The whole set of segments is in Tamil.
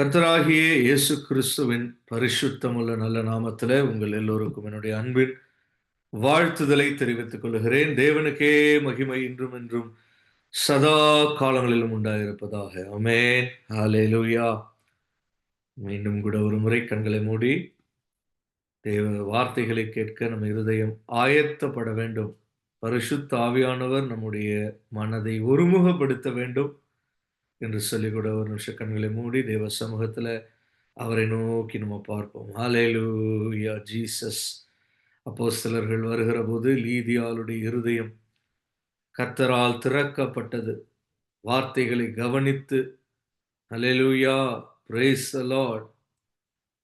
கர்த்தராகிய இயேசு கிறிஸ்துவின் பரிசுத்தமுள்ள நல்ல நாமத்திலே உங்கள் எல்லோருக்கும் என்னுடைய அன்பின் வாழ்த்துதலை தெரிவித்துக் கொள்கிறேன். தேவனுக்கே மகிமை இன்றும் என்றும் சதா காலங்களிலும் உண்டாயிருப்பதாக. ஆமென். ஹல்லேலூயா. மீண்டும் கூட ஒரு முறை கண்களை மூடி தேவ வார்த்தைகளை கேட்க நம்ம இருதயம் ஆயத்தப்பட வேண்டும். பரிசுத்த ஆவியானவர் நம்முடைய மனதை ஒருமுகப்படுத்த வேண்டும் என்று சொல்லி கூட ஒரு நிமிஷம் கண்களை மூடி தேவ சமூகத்துல அவரை நோக்கி நம்ம பார்ப்போம். ஹல்லேலூயா ஜீசஸ். அப்போஸ்தலர்கள் வருகிறபோது லீதியாளுடைய இருதயம் கர்த்தரால் திறக்கப்பட்டது. வார்த்தைகளை கவனித்து ஹல்லேலூயா பிரைஸ் தி லார்ட்.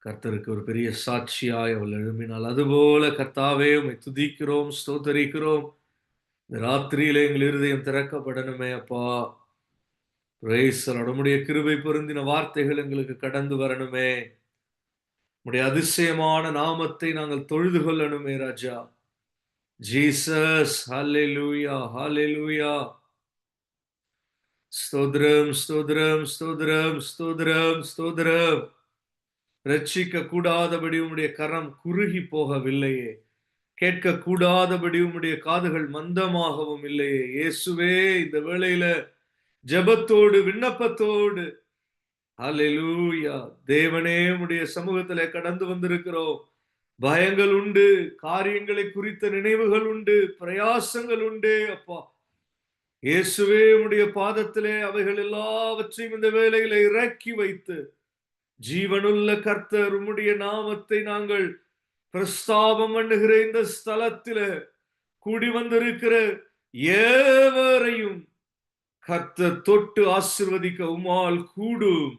கர்த்தருக்கு ஒரு பெரிய சாட்சியாய் அவள் எழும்பினாள். அதுபோல கர்த்தாவே உம்மை துதிக்கிறோம், ஸ்தோத்தரிக்கிறோம். இந்த ராத்திரியிலே எங்கள் இருதயம் திறக்கப்படணுமே அப்பா. Price the Lord. உம்முடைய கிருபை பொருந்தின வார்த்தைகள் எங்களுக்கு கடந்து வரணுமே. உம்முடைய அதிசயமான நாமத்தை நாங்கள் தொழுது கொள்ளணுமே ராஜா. ஜீசஸ் ஹல்லேலூயா ஹல்லேலூயா. ஸ்தோத்திரம் ஸ்தோத்திரம் ஸ்தோத்திரம் ஸ்தோத்திரம் ஸ்தோத்திரம். ரட்சிக்க கூடாதபடி உம்முடைய கரம் குறுகி போகவில்லையே. கேட்க கூடாதபடி உம்முடைய காதுகள் மந்தமாகவும் இல்லையே. இயேசுவே இந்த வேளையில ஜெபத்தோடு விண்ணப்பத்தோடு ஹல்லேலூயா தேவனே உம்முடைய சமூகத்திலே கடந்து வந்திருக்கிறோம். பயங்கள் உண்டு, காரியங்களை குறித்த நினைவுகள் உண்டு, பிரயாசங்கள் உண்டு அப்பா. இயேசுவே உம்முடைய பாதத்திலே அவைகள் எல்லாவற்றையும் இந்த வேளையில இறக்கி வைத்து ஜீவனுள்ள கர்த்தர் உம்முடைய நாமத்தை நாங்கள் பிரஸ்தாபம் பண்ணுகிற இந்த ஸ்தலத்திலே கூடி வந்திருக்கிற ஏவரையும் கர்த்தர் தொட்டு ஆசீர்வதிக்க உம்மால் கூடும்.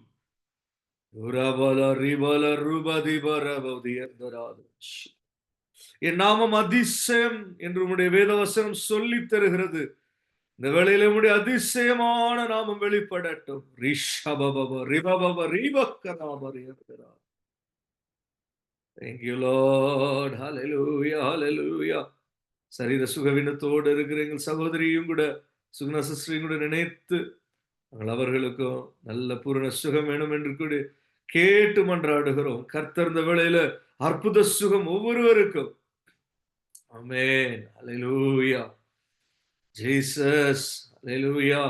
உரபல ரிபல ருபதி பரபதி எந்தராது. என் நாமம் அதிசயம் என்று உம்முடைய வேதவசனம் சொல்லித் தருகிறது. இந்த வேளையில உம்முடைய அதிசயமான நாமம் வெளிப்படட்டும். ரிஷபபப ரிபபப ரிபக்கராபரி என்கிறார். Thank you Lord. Hallelujah. Hallelujah. சரீர சுகவீனத்தோடு இருக்கிற எங்கள் சகோதரியும் கூட சுகுண சிஸ்டரையும் கூட நினைத்து நாங்கள் அவர்களுக்கும் நல்ல பூரண சுகம் வேணும் என்று கூட கேட்டு மன்றாடுகிறோம். கர்த்தர் இந்த வேளையில அற்புத சுகம் ஒவ்வொருவருக்கும். ஆமென். ஹல்லேலூயா. ஜீசஸ். ஹல்லேலூயா.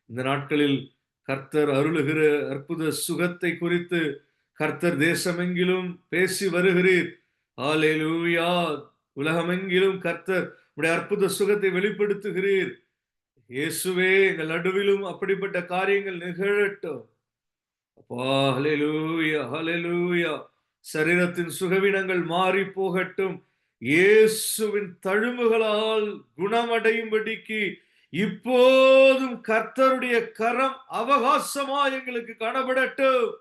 இந்த நாட்களில் கர்த்தர் அருளுகிற அற்புத சுகத்தை குறித்து கர்த்தர் தேசமெங்கிலும் பேசி வருகிறீர். ஹல்லேலூயா. உலகமெங்கிலும் கர்த்தர் உடைய அற்புத சுகத்தை வெளிப்படுத்துகிறீர். இயேசுவே எங்கள் நடுவிலும் அப்படிப்பட்ட காரியங்கள் நிகழட்டும். அப்பா ஹல்லேலூயா ஹல்லேலூயா. சரீரத்தின் சுகவீனங்கள் மாறி போகட்டும். இயேசுவின் தழும்புகளால் குணமடையும்படிக்கு இப்போதும் கர்த்தருடைய கரம் அவகாசமா எங்களுக்கு காணப்படட்டும்.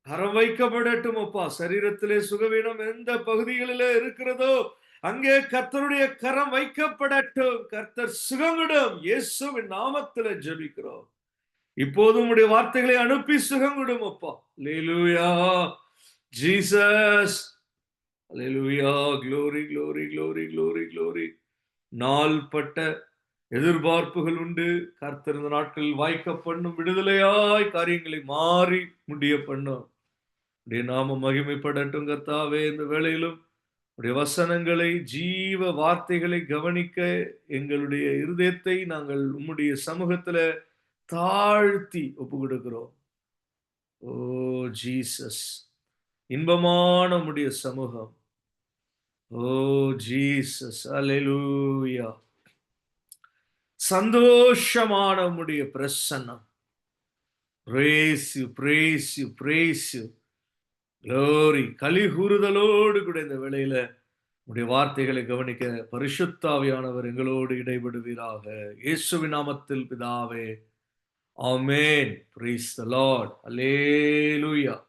கரம் வைக்கப்படட்டும் அப்பா. சரீரத்திலே சுகவீனம் எந்த பகுதிகளிலே இருக்கிறதோ அங்கே கர்த்தருடைய கரம் வைக்கப்படட்டும். கர்த்தர் சுகமிடும். இயேசுவின் நாமத்திலே ஜெபிக்கிறோம். இப்போதும் உடைய வார்த்தைகளை அனுப்பி சுகமிடும் அப்பா. ஹல்லேலூயா. ஜீசஸ். ஹல்லேலூயா. glory glory glory glory glory. நாள்பட்ட எதிர்பார்ப்புகள் உண்டு. கர்த்தர் இந்த நாட்களில் வாய்க்க பண்ணும் விடுதலையாய் காரியங்களை மாறி முடிய பண்ணும். உடைய நாமம் மகிமைப்படட்டும் கர்த்தாவே. இந்த வேளையிலும் உடைய வசனங்களை ஜீவ வார்த்தைகளை கவனிக்க எங்களுடைய இருதயத்தை நாங்கள் உம்முடைய சமூகத்துல தாழ்த்தி ஒப்பு கொடுக்கிறோம். ஓ ஜீசஸ். இன்பமான உம்முடைய சமூகம். ஓ ஜீசஸ். ஹல்லேலூயா. சந்தோஷமான உம்முடைய பிரசன்னம். praise you praise you praise you. glory. களி கூறுதலோடு கூட இந்த வேளையில உடைய வார்த்தைகளை கவனிக்க பரிசுத்த ஆவியானவர் எங்களோடு இடைபடுவீராக. இயேசுவின் நாமத்தில் பிதாவே. ஆமென். praise the Lord. hallelujah.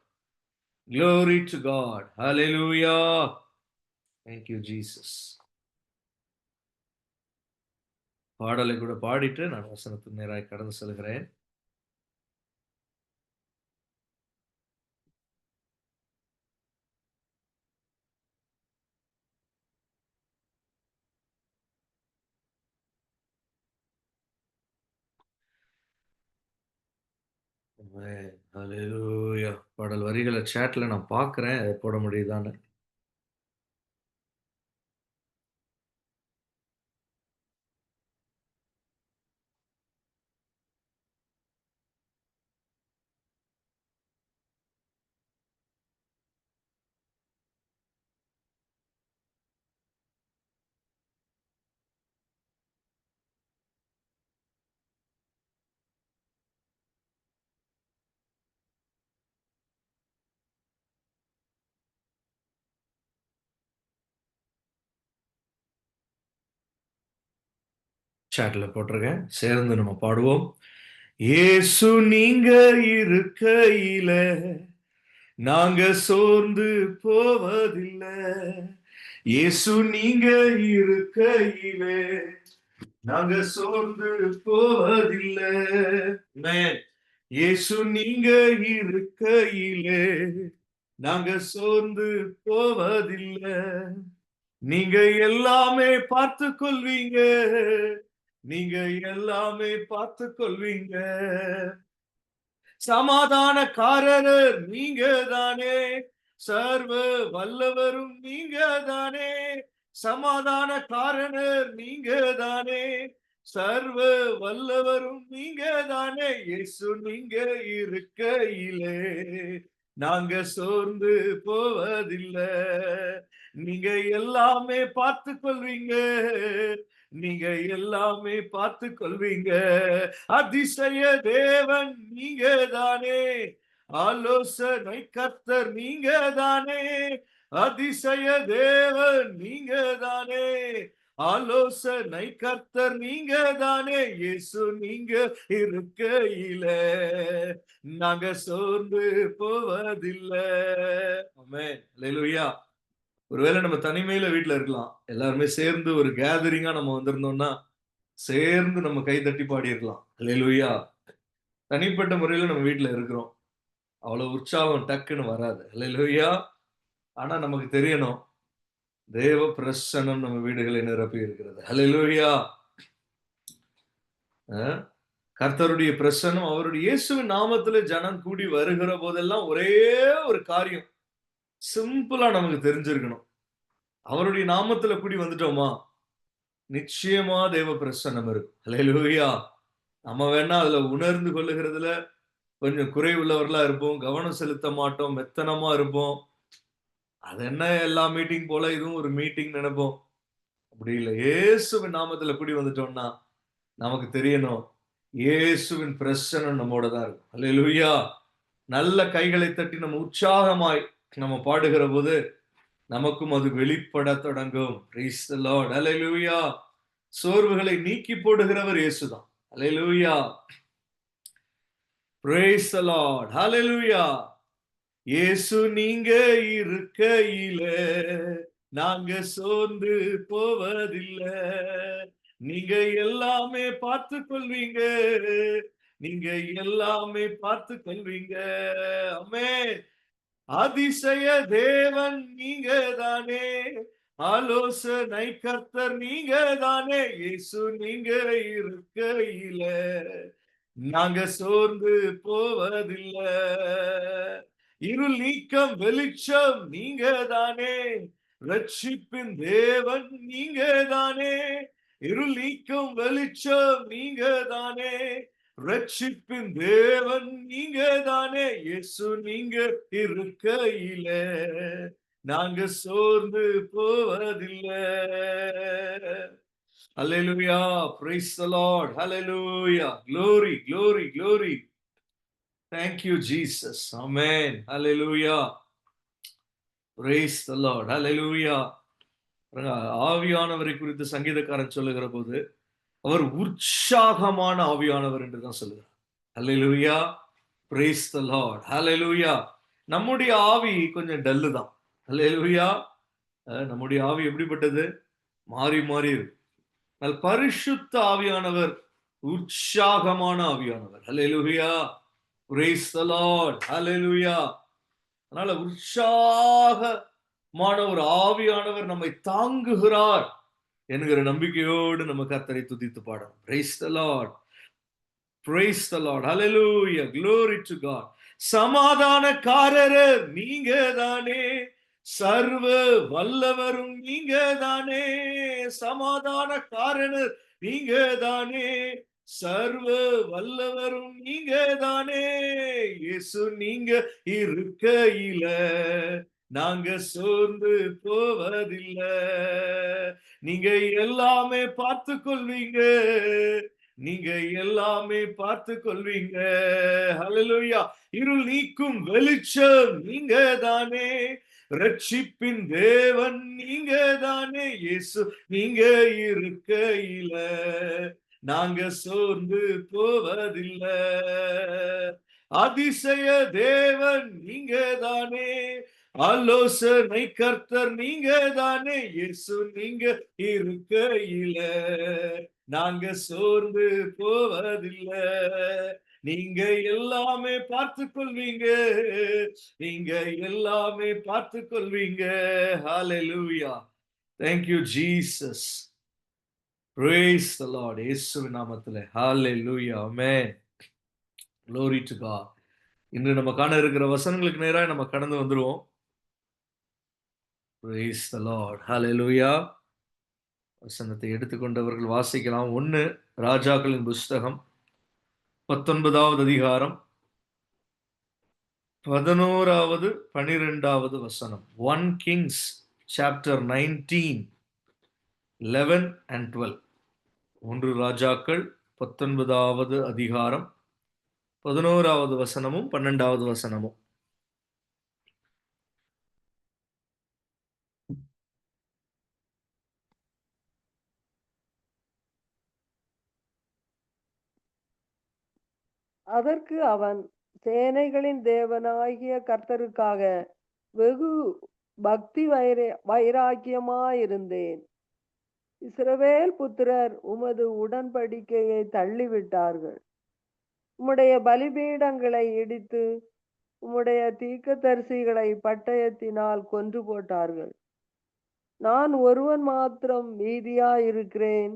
glory to God. hallelujah. thank you Jesus. பாடலை கூட பாடிட்டு நான் வசனத்துக்கு நேராய் கடந்து செல்கிறேன். ஆமென். ஹalleluya. பாடல் வரிகள சேட்ல நான் பார்க்கிறேன். அத போட முடியுதான்னு. சேட்ல போட்டிருக்கேன். சேர்ந்து நம்ம பாடுவோம். இயேசு நீங்க இருக்கையில நாங்க சோர்ந்து போவதில்ல. இயேசு நீங்க இருக்கையிலே நாங்க சோர்ந்து போவதில்ல. ஆமென். இயேசு நீங்க இருக்கையிலே நாங்க சோர்ந்து போவதில்ல. நீங்க எல்லாமே பார்த்துக் கொள்வீங்க. நீங்க எல்லாமே பார்த்துக் கொள்வீங்க. சமாதானக்காரர் நீங்க தானே, சர்வ வல்லவரும் நீங்க தானே, சமாதானக்காரர் நீங்க தானே, சர்வ வல்லவரும் நீங்க தானே. இயேசு நீங்க இருக்கையிலே நாங்க சோர்ந்து போவதில்ல. நீங்க எல்லாமே பார்த்துக் கொள்வீங்க. நீங்க எல்லாமே பார்த்துக் கொள்வீங்க. அதிசய தேவன் நீங்க தானே, ஆலோசனை கர்த்தர் நீங்க தானே, அதிசய தேவன் நீங்க தானே, ஆலோசனை கர்த்தர் நீங்க தானே. இயேசு நீங்க இருக்கையில நாங்க சோர்ந்து போவதில்ல. ஆமென். அல்லேலூயா. ஒருவேளை நம்ம தனிமையில வீட்ல இருக்கலாம். எல்லாருமே சேர்ந்து ஒரு கேதரிங்கா நம்ம வந்திருந்தோம்னா, சேர்ந்து நம்ம கை தட்டி பாடியிருக்கலாம். அல்லேலூயா. தனிப்பட்ட முறையில நம்ம வீட்ல இருக்கிறோம். அவ்வளவு உற்சாகம் டக்குன்னு வராது. அல்லேலூயா. ஆனா நமக்கு தெரியணும், தேவ பிரசன்னம் நம்ம வீடுகளை நிரப்பி இருக்கிறது. அல்லேலூயா. அ கர்த்தருடைய பிரசன்னம் அவருடைய இயேசுவின் நாமத்திலே ஜனம் கூடி வருகிற போதெல்லாம் ஒரே ஒரு காரியம் சிம்பிளா நமக்கு தெரிஞ்சிருக்கணும். அவருடைய நாமத்தில கூடி வந்துட்டோமா, நிச்சயமா தேவ பிரசன்னம் இருக்கும். அல்லேலூயா. நம்ம வேணா அதுல உணர்ந்து கொள்ளுகிறதுல கொஞ்சம் குறைவுள்ளவர்களா இருப்போம். கவனம் செலுத்த மாட்டோம். மெத்தனமா இருப்போம். அது என்ன எல்லா மீட்டிங் போல இதுவும் ஒரு மீட்டிங் நெனைப்போம். அப்படி இல்ல. இயேசுவின் நாமத்தில கூடி வந்துட்டோம்னா, நமக்கு தெரியணும். இயேசுவின் பிரசன்னம் நம்மோட தான் இருக்கும். அல்லேலூயா! நல்ல கைகளை தட்டி நம்ம உற்சாகமாய் நம்ம பாடுகிறபோது, நமக்கும் அது வெளிப்படத் தொடங்கும். Price the Lord. அல்லேலூயா! சோர்வுகளை நீக்கி போடுகிறவர் இயேசு தான். அல்லேலூயா! Praise the Lord. ஹalleluya. இயேசு நீங்க இருக்கையில நாங்க சோர்ந்து போவதில்ல. நீங்க எல்லாமே பார்த்துக் கொள்வீங்க. நீங்க எல்லாமே பார்த்துக் கொள்வீங்க. ஆமென். அதிசய தேவன் நீங்க தானே, ஆலோசனை கர்த்தர் நீங்க தானே. இயேசு நீங்க இருக்கையில நாங்க சோர்ந்து போவதில்ல. இருள் நீக்கம் வெளிச்சம் நீங்க தானே, ரட்சிப்பின் தேவன் நீங்க தானே. இருள் நீக்கம் வெளிச்சம் நீங்க தானே, ரட்சிப்பின் தேவன் நீங்க தானே. இயேசு நீங்க இருக்கையில நாங்க சோர்ந்து போவதில்ல. Hallelujah. Praise the Lord. Hallelujah. Glory, glory, glory. Thank you, Jesus. Amen. Hallelujah. Praise the Lord. Hallelujah. பாருங்க, ஆவியானவரை குறித்து சங்கீதக்காரன் சொல்லுகிற போது அவர் உற்சாகமான ஆவியானவர் என்று தான் சொல்லுகிறார். Hallelujah. Praise the Lord. Hallelujah. நம்முடைய ஆவி கொஞ்சம் டல்லு தான். Hallelujah. நம்முடைய ஆவி எப்படிப்பட்டது? மாறி மாறி இருக்கு. பரிசுத்த ஆவியானவர் உற்சாகமான ஆவியானவர். ஹல்லேலூயா. Praise the Lord. ஹல்லேலூயா. அதனால உற்சாகமான ஒரு ஆவியானவர் நம்மை தாங்குகிறார் என்கிற நம்பிக்கையோடு நம்ம கர்த்தரை துதித்து பாடணும். Price the Lord. Praise the Lord. Hallelujah. Glory to God. சமாதானக்காரர் நீங்க தானே, சர்வ வல்லவரும் நீங்க தானே, சமாதானக்காரர் நீங்க தானே, சர்வ வல்லவரும் நீங்க தானே. இயேசு நீங்க இருக்கையில நாங்க சோர்ந்து போவதில்லை. நீங்க எல்லாமே பார்த்து கொள்வீங்க, நீங்க எல்லாமே பார்த்து கொள்வீங்க. ஹalleluya. இருள் நீக்கும் வெளிச்சம் நீங்க தானே, ரட்சிப்பின் தேவன் நீங்க தானே. இயேசு நீங்க இருக்கையில நாங்க சோர்ந்து போவதில்லை. அதிசய தேவன் நீங்க தானே, ஆலோசனை கர்த்தர் நீங்க தானே. இயேசு நீங்க இருக்கையில நாங்க சோர்ந்து போவதில்லை. நீங்க எல்லாமே பார்த்து கொள்வீங்க, நீங்க எல்லாமே பார்த்து கொள்வீங்க. ஹalleluya. Thank you Jesus. Praise the Lord. இயேசுவின் நாமத்திலே ஹalleluya. Amen. Glory to God. இன்று நம்ம காண இருக்கிற வசனங்களுக்கு நேரா நம்ம கடந்து வந்துருவோம். Praise the Lord. Hallelujah. வசனத்தை எடுத்துக்கொண்டவர்கள் வாசிக்கலாம். 1 ராஜாக்களின் புஸ்தகம் 19வது அதிகாரம் 11வது 12வது வசனம். 1 Kings chapter 19 11 and 12. 1 ராஜாக்கள் 19வது அதிகாரம் 11வது வசனமும் 12வது வசனமும். அதற்கு அவன், சேனைகளின் தேவனாகிய கர்த்தருக்காக வெகு பக்தி வைராக்கியமாயிருந்தேன். இஸ்ரவேல் புத்திரர் உமது உடன்படிக்கையை தள்ளிவிட்டார்கள். உம்முடைய பலிபீடங்களை இடித்து உம்முடைய தீர்க்கதரிசிகளை பட்டயத்தினால் கொன்று போட்டார்கள். நான் ஒருவன் மாத்திரம் மீதியாயிருக்கிறேன்,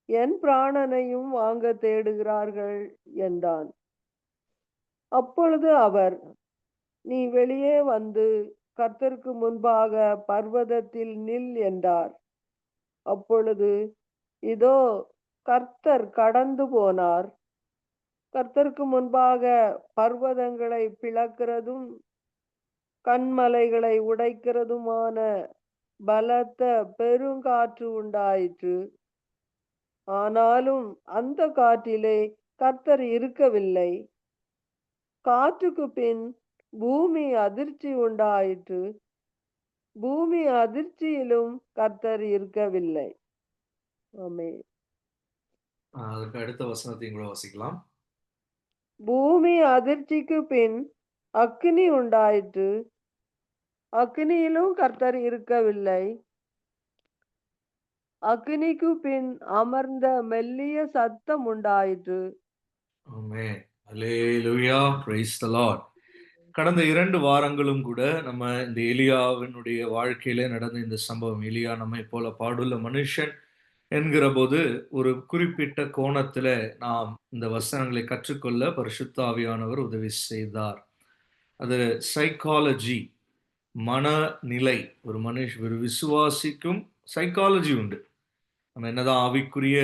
என் பிராணனையும் வாங்க தேடுகிறார்கள் என்றான். அப்பொழுது அவர், நீ வெளியே வந்து கர்த்தருக்கு முன்பாக பர்வதத்தில் நில் என்றார். அப்பொழுது இதோ கர்த்தர் கடந்து போனார். கர்த்தருக்கு முன்பாக பர்வதங்களை பிளக்கிறதும் கண்மலைகளை உடைக்கிறதுமான பலத்த பெருங்காற்று உண்டாயிற்று. ஆனாலும் அந்த காற்றிலே கர்த்தர் இருக்கவில்லை. காற்றுக்கு பின் பூமி அதிர்ச்சி உண்டாயிற்று. பூமி அதிர்ச்சியிலும் கர்த்தர் இருக்கவில்லை. ஆமென். அதுக்கு அடுத்த வசனத்தையும் கூட வாசிக்கலாம். பூமி அதிர்ச்சிக்கு பின் அக்கினி உண்டாயிற்று. அக்கினியிலும் கர்த்தர் இருக்கவில்லை. அக்கினிக்கு பின் அமர்ந்த மெல்லிய சத்தம் உண்டாயிற்று. ஆமென். Hallelujah. Praise the Lord. கடந்த 2 வாரங்களும் கூட நம்ம இந்த எலியாவினுடைய வாழ்க்கையில நடந்த இந்த சம்பவம், எலியா நம்மை போல பாடுள்ள மனுஷன் என்கிற போது ஒரு குறிப்பிட்ட கோணத்துல நாம் இந்த வசனங்களை கற்றுக்கொள்ள பரிசுத்த ஆவியானவர் உதவி செய்தார். அது சைக்காலஜி, மனநிலை. ஒரு விசுவாசிக்கும் சைக்காலஜி உண்டு. நம்ம என்னதான் ஆவிக்குரிய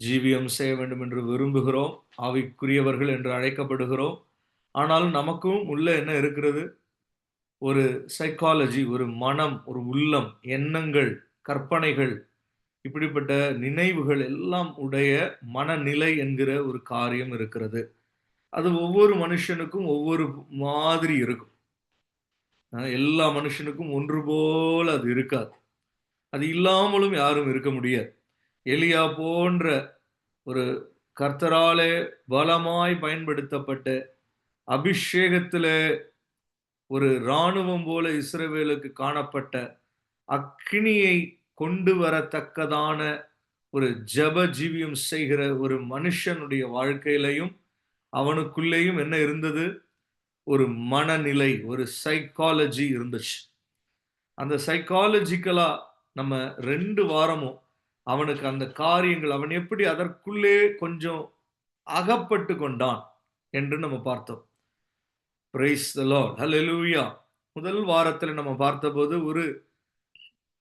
ஜீவியம் செய்ய வேண்டும் என்று விரும்புகிறோம், ஆவிக்குரியவர்கள் என்று அழைக்கப்படுகிறோம். ஆனாலும் நமக்கும் உள்ள என்ன இருக்கிறது? ஒரு சைக்காலஜி, ஒரு மனம், ஒரு உள்ளம், எண்ணங்கள், கற்பனைகள், இப்படிப்பட்ட நினைவுகள் எல்லாம் உடைய மனநிலை என்கிற ஒரு காரியம் இருக்கிறது. அது ஒவ்வொரு மனுஷனுக்கும் ஒவ்வொரு மாதிரி இருக்கும். எல்லா மனுஷனுக்கும் ஒன்று போல அது இருக்காது. அது இல்லாமலும் யாரும் இருக்க முடியாது. எலியா போன்ற ஒரு கர்த்தராலே பலமாய் பயன்படுத்தப்பட்ட அபிஷேகத்தில ஒரு இராணுவம் போல இஸ்ரவேலுக்கு காணப்பட்ட அக்கினியை கொண்டு வரத்தக்கதான ஒரு ஜெப ஜீவியம் செய்கிற ஒரு மனுஷனுடைய வாழ்க்கையிலையும் அவனுக்குள்ளேயும் என்ன இருந்தது? ஒரு மனநிலை, ஒரு சைக்காலஜி இருந்துச்சு. அந்த சைக்காலஜிக்கலா நம்ம 2 வாரமும் அவனுக்கு அந்த காரியங்கள், அவன் எப்படி அதற்குள்ளே கொஞ்சம் அகப்பட்டு கொண்டான் என்று நம்ம பார்த்தோம். பிரைஸ் தி லார்ட், ஹல்லேலூயா. முதல் வாரத்தில் நம்ம பார்த்தபோது ஒரு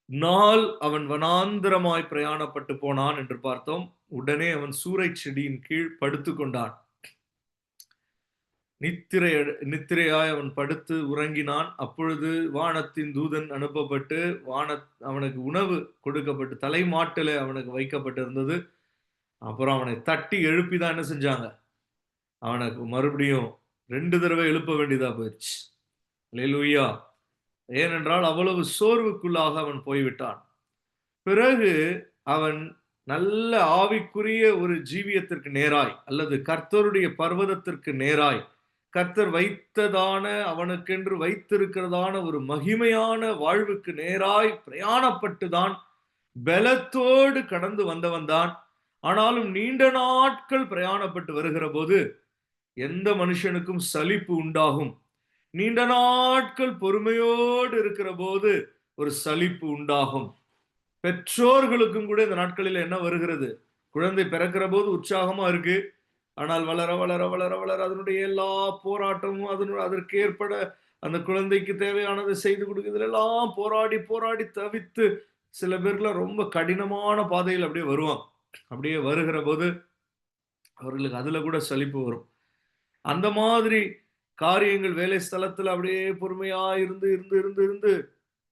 நாள் அவன் வனாந்திரமாய் பிரயாணப்பட்டு போனான் என்று பார்த்தோம். உடனே அவன் சூரைச் செடியின் கீழ் படுத்து கொண்டான். நித்திரையாய் அவன் படுத்து உறங்கினான். அப்பொழுது வானத்தின் தூதன் அனுப்பப்பட்டு அவனுக்கு உணவு கொடுக்கப்பட்டு தலைமாட்டிலே அவனுக்கு வைக்கப்பட்டிருந்தது. அப்புறம் அவனை தட்டி எழுப்பிதான் என்ன செஞ்சாங்க, அவனுக்கு மறுபடியும் 2 தடவை எழுப்ப வேண்டியதா போயிடுச்சு. அல்லேலூயா. ஏனென்றால் அவ்வளவு சோர்வுக்குள்ளாக அவன் போய்விட்டான். பிறகு அவன் நல்ல ஆவிக்குரிய ஒரு ஜீவியத்திற்கு நேராய் அல்லது கர்த்தருடைய பர்வதத்திற்கு நேராய் கர்த்தர் வைத்ததான அவனுக்கென்று வைத்திருக்கிறதான ஒரு மகிமையான வாழ்வுக்கு நேராய் பிரயாணப்பட்டுதான் பலத்தோடு கடந்து வந்தவன் தான். ஆனாலும் நீண்ட நாட்கள் பிரயாணப்பட்டு வருகிற போது எந்த மனுஷனுக்கும் சலிப்பு உண்டாகும். நீண்ட நாட்கள் பொறுமையோடு இருக்கிற போது ஒரு சலிப்பு உண்டாகும். பெற்றோர்களுக்கும் கூட இந்த நாட்களில் என்ன வருகிறது, குழந்தை பிறக்கிற போது உற்சாகமா இருக்கு. ஆனால் வளர வளர வளர வளர அதனுடைய எல்லா போராட்டமும் அதற்கு ஏற்பட அந்த குழந்தைக்கு தேவையானதை செய்து கொடுக்குறதுல எல்லாம் போராடி போராடி தவித்து சில பேர்ல ரொம்ப கடினமான பாதையில் அப்படியே வருவாங்க. அப்படியே வருகிற போது அவர்களுக்கு அதுல கூட சலிப்பு வரும். அந்த மாதிரி காரியங்கள் வேலை ஸ்தலத்துல அப்படியே பொறுமையா இருந்து இருந்து இருந்து இருந்து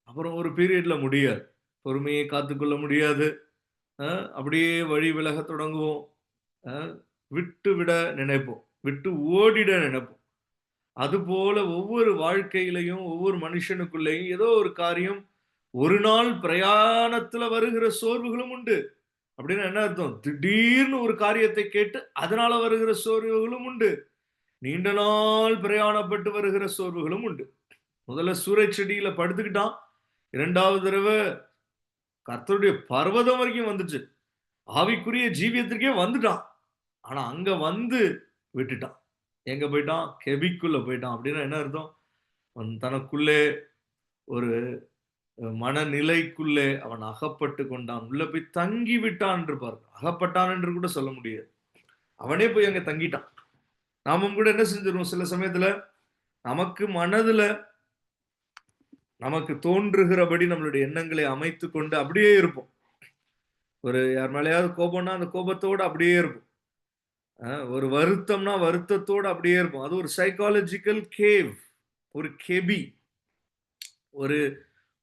அப்புறம் ஒரு பீரியட்ல முடியாது. பொறுமையை காத்துக்கொள்ள முடியாது. அப்படியே வழி விலக தொடங்குவோம். விட்டு விட நினைப்போம், விட்டு ஓடிட நினைப்போம். அதுபோல ஒவ்வொரு வாழ்க்கையிலையும் ஒவ்வொரு மனுஷனுக்குள்ளேயும் ஏதோ ஒரு காரியம் ஒரு நாள் பிரயாணத்துல வருகிற சோர்வுகளும் உண்டு. அப்படின்னு என்ன அர்த்தம்? திடீர்னு ஒரு காரியத்தை கேட்டு அதனால வருகிற சோர்வுகளும் உண்டு. நீண்ட நாள் பிரயாணப்பட்டு வருகிற சோர்வுகளும் உண்டு. முதல்ல சூறைச் செடியில படுத்துக்கிட்டான். 2வது தடவை கர்த்தருடைய பர்வதம் வரைக்கும் வந்துச்சு. ஆவிக்குரிய ஜீவியத்திற்கே வந்துட்டான். ஆனா அங்க வந்து விட்டுட்டான். எங்க போயிட்டான்? கெபிக்குள்ள போயிட்டான். அப்படின்னா என்ன அர்த்தம்? தனக்குள்ளே ஒரு மனநிலைக்குள்ளே அவன் அகப்பட்டு கொண்டான். உள்ள போய் தங்கி விட்டான் என்று பாருங்க. அகப்பட்டான் என்று கூட சொல்ல முடியாது. அவனே போய் அங்க தங்கிட்டான். நாமும் கூட என்ன செஞ்சிருவோம் சில சமயத்துல, நமக்கு மனதுல நமக்கு தோன்றுகிறபடி நம்மளுடைய எண்ணங்களை அமைத்து கொண்டு அப்படியே இருப்போம். ஒரு யார் மேலேயாவது கோபம்னா அந்த கோபத்தோடு அப்படியே இருப்போம். ஒரு வருத்தம்னா வருத்தத்தோடு அப்படியே இருப்போம். அது ஒரு சைக்காலஜிக்கல் கேவ், ஒரு கெபி. ஒரு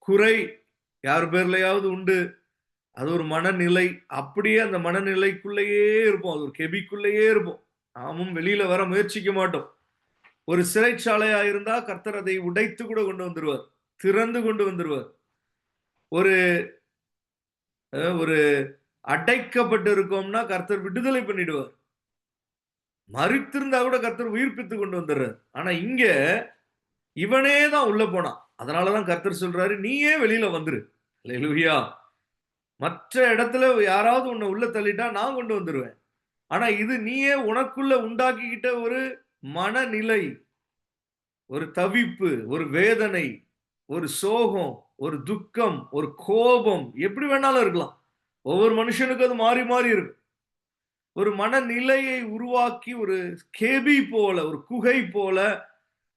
குறை யார் பேர்லயாவது உண்டு, அது ஒரு மனநிலை. அப்படியே அந்த மனநிலைக்குள்ளேயே இருப்போம். அது ஒரு கெபிக்குள்ளேயே இருப்போம். நாமும் வெளியில வர முயற்சிக்க மாட்டோம். ஒரு சிறைச்சாலையா இருந்தா கர்த்தர் அதை உடைத்து கூட கொண்டு வந்துருவார், திறந்து கொண்டு வந்துருவார். ஒரு அடைக்கப்பட்டு இருக்கோம்னா கர்த்தர் விடுதலை பண்ணிடுவார். மறித்திருந்தா கூட கர்த்தர் உயிர்ப்பித்து கொண்டு வந்துடுறார். ஆனா இங்க இவனே தான் உள்ள போனான். அதனாலதான் கர்த்தர் சொல்றாரு, நீயே வெளியில வந்துரு. அல்லேலூயா. மற்ற இடத்துல யாராவது உன்னை உள்ள தள்ளிட்டா நான் கொண்டு வந்துருவேன். ஆனா இது நீயே உனக்குள்ள உண்டாக்கிக்கிட்ட ஒரு மனநிலை, ஒரு தவிப்பு, ஒரு வேதனை, ஒரு சோகம், ஒரு துக்கம், ஒரு கோபம், எப்படி வேணாலும் இருக்கலாம். ஒவ்வொரு மனுஷனுக்கும் அது மாறி மாறி இருக்கும். ஒரு மனநிலையை உருவாக்கி ஒரு கேபி போல, ஒரு குகை போல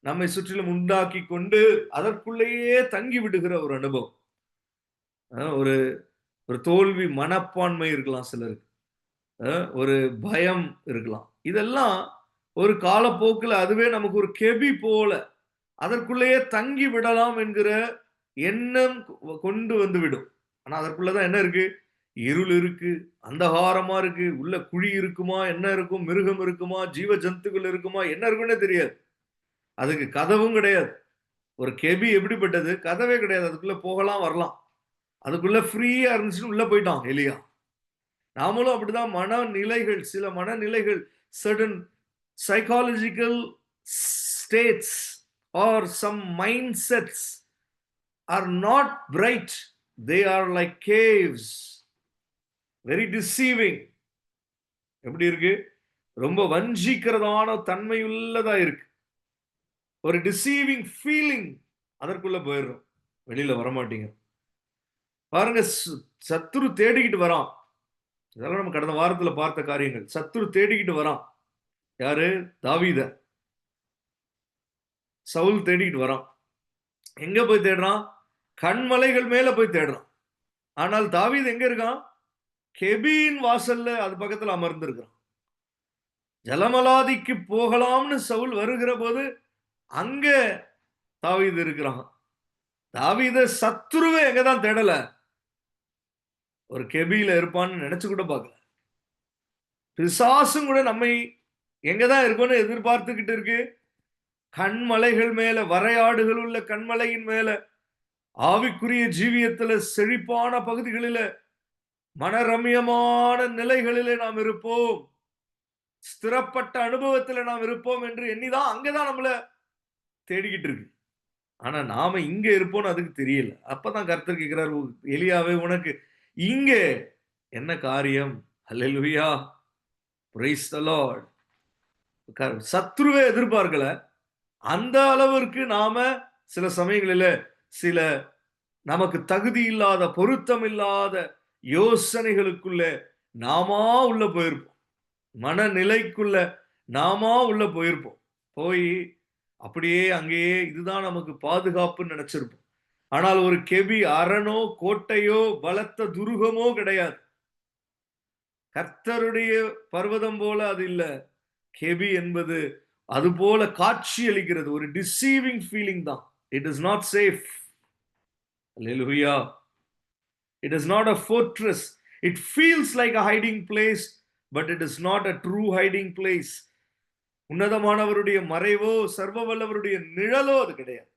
நம்மை சுற்றிலும் உண்டாக்கி கொண்டு அதற்குள்ளேயே தங்கி விடுகிற ஒரு அனுபவம். ஒரு ஒரு தோல்வி மனப்பான்மை இருக்கலாம் சிலருக்கு. ஒரு பயம் இருக்கலாம். இதெல்லாம் ஒரு காலப்போக்கில் அதுவே நமக்கு ஒரு கெபி போல அதற்குள்ளேயே தங்கி விடலாம் என்கிற எண்ணம் கொண்டு வந்து விடும். ஆனா அதற்குள்ளதான் என்ன இருக்கு? இருள் இருக்கு, அந்தகாரமா இருக்கு, உள்ள குழி இருக்குமா, என்ன இருக்கும், மிருகம் இருக்குமா, ஜீவ ஜந்துக்கள் இருக்குமா, என்ன இருக்குன்னே தெரியாது. அதுக்கு கதவும் கிடையாது. ஒரு கெபி எப்படிப்பட்டது? கதவே கிடையாது. அதுக்குள்ள போகலாம் வரலாம். அதுக்குள்ள ஃப்ரீயா இருந்துச்சுன்னு உள்ள போயிட்டான் எலியா. நாமளும் அப்படிதான். மனநிலைகள், சில மனநிலைகள், certain psychological states or some mindsets are not bright. They are like caves, very deceiving. எப்படி இருக்கு? ரொம்ப வஞ்சிக்கிறதான தன்மையுள்ளதா இருக்கு. ஒரு டிசீவிங் ஃபீலிங் அதற்குள்ள போயிடும். வெளியில வரமாட்டீங்க. பாருங்க, சத்துரு தேடிக்கிட்டு வரான். இதெல்லாம் நம்ம கடந்த வாரத்துல பார்த்த காரியங்கள். சத்துரு தேடிக்கிட்டு வரான். யாரு? தாவீத சவுல் தேடிட்டு வரான். எங்க போய் தேடுறான்? கண்மலைகள் மேல போய் தேடுறான். ஆனால் தாவீது எங்க இருக்கான்? கெபியின் வாசல்ல அது பக்கத்துல அமர்ந்திருக்கிறான். ஜலமலாதிக்கு போகலாம்னு சவுல் வருகிற போது அங்க தாவீது இருக்கிறான். தாவீத சத்துருவே எங்கதான் தேடல, ஒரு கெபியில இருப்பான்னு நினைச்சு கூட பார்க்கல. பிசாசும் கூட நம்மை எங்கதான் இருக்கும்னு எதிர்பார்த்துக்கிட்டு இருக்கு. கண்மலைகள் மேல, வரையாடுகள் உள்ள கண்மலையின் மேல, ஆவிக்குரிய ஜீவியத்துல செழிப்பான பகுதிகளில, மனரம்யமான நிலைகளிலே நாம் இருப்போம், ஸ்திரப்பட்ட அனுபவத்துல நாம் இருப்போம் என்று எண்ணிதான் அங்கதான் நம்மள தேடிக்கிட்டு இருக்கு. ஆனா நாம இங்க இருப்போம்னு அதுக்கு தெரியல. அப்பதான் கர்த்தர் கேட்கிறார், எலியாவே உனக்கு இங்க என்ன காரியம்? அல்லேலூயா, பிரைஸ் தி லார்ட். சத்ருவே எதிர்பார்க்கல. அந்த அளவிற்கு நாம சில சமயங்களில சில நமக்கு தகுதி இல்லாத, பொருத்தம் இல்லாத யோசனைகளுக்குள்ள நாமா உள்ள போயிருப்போம். மனநிலைக்குள்ள நாமா உள்ள போயிருப்போம். போய் அப்படியே அங்கேயே இதுதான் நமக்கு பாதுகாப்புன்னு நினைச்சிருப்போம். ஆனால் ஒரு கெபி அரணோ, கோட்டையோ, பலத்த துருகமோ கிடையாது. கர்த்தருடைய பர்வதம் போல அது இல்ல. கெபி என்பது அது போல காட்சி அளிக்கிறது. ஒரு டிசீவிங் ஃபீலிங் தான். It is not safe. Hallelujah. It is not a fortress. It feels like a hiding place, but it is not a true hiding place. உன்னதமானவருடைய மறைவோ, சர்வ வல்லவருடைய நிழலோ அது கிடையாது.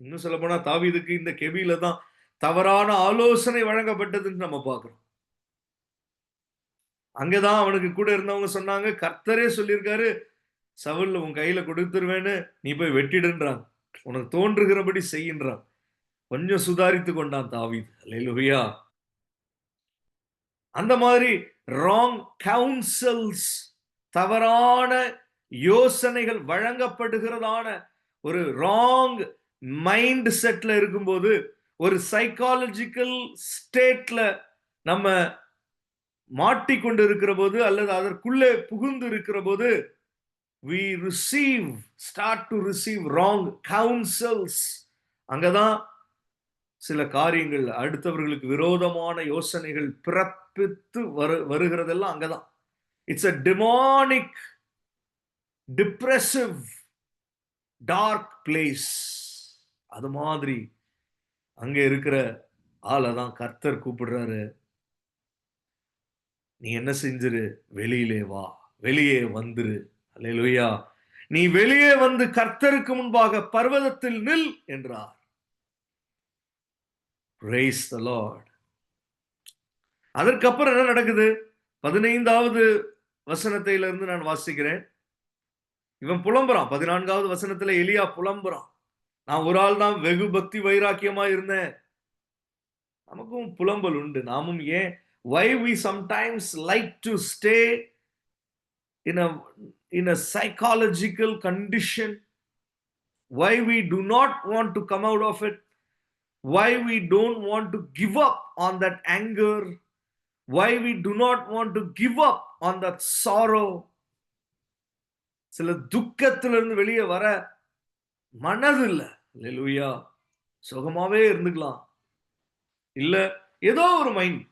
இன்னும் சொல்ல போனா தாவீதுக்கு இந்த கெபியில தான் தவறான ஆலோசனை வழங்கப்பட்டதுன்னு நம்ம பார்க்கிறோம். அங்கதான் அவனுக்கு கூட இருந்தவங்க சொன்னாங்க, கர்த்தரே சொல்லியிருக்காரு, சவுல் உன் கையில கொடுத்துருவேன்னு, நீ போய் வெட்டிடுன்றான், உனக்கு தோன்றுகிறபடி செய்கின்றான். கொஞ்சம் சுதாரித்து கொண்டான் தாவீது. அல்லேலூயா. அந்த மாதிரி ராங் கவுன்சில்ஸ், தவறான யோசனைகள் வழங்கப்படுகிறதான ஒரு ராங் மைண்ட் செட்ல இருக்கும்போது, ஒரு சைக்காலஜிக்கல் ஸ்டேட்ல நம்ம மாட்டிக்கொண்டு இருக்கிற போது, அல்லது அதற்குள்ளே புகுந்து இருக்கிற போது, we start to receive wrong counsels. அங்கதான் சில காரியங்கள், அடுத்தவர்களுக்கு விரோதமான யோசனைகள் பிறப்பித்து வருகிறதெல்லாம் அங்கதான். It's a demonic, depressive, dark place. அது மாதிரி அங்க இருக்கிற ஆளதான் கர்த்தர் கூப்பிடுறாரு, நீ என்ன செஞ்சிரு? வெளியிலே வா, வெளியே வந்துரு. அல்லேலூயா. நீ வெளியே வந்து கர்த்தருக்கு முன்பாக பர்வதத்தில் நில் என்றார். Praise the Lord. அதற்கப்புறம் என்ன நடக்குது? 15வது வசனத்திலிருந்து நான் வாசிக்கிறேன். இவன் புலம்புறான். 14வது வசனத்துல எலியா புலம்புறான். நான் ஒரு ஆள் தான் வெகு பக்தி வைராக்கியமா இருந்தேன். நமக்கும் புலம்பல் உண்டு. நாமும் ஏன், why we sometimes like to stay in a psychological condition, why we do not want to come out of it, why we don't want to give up on that anger, why we do not want to give up on that sorrow. சில துக்கத்திலிருந்து வெளியே வர மனது இல்ல. அல்லேலூயா. சுகமாவே இருந்துக்கலாம், இல்ல ஏதோ ஒரு மைண்ட்.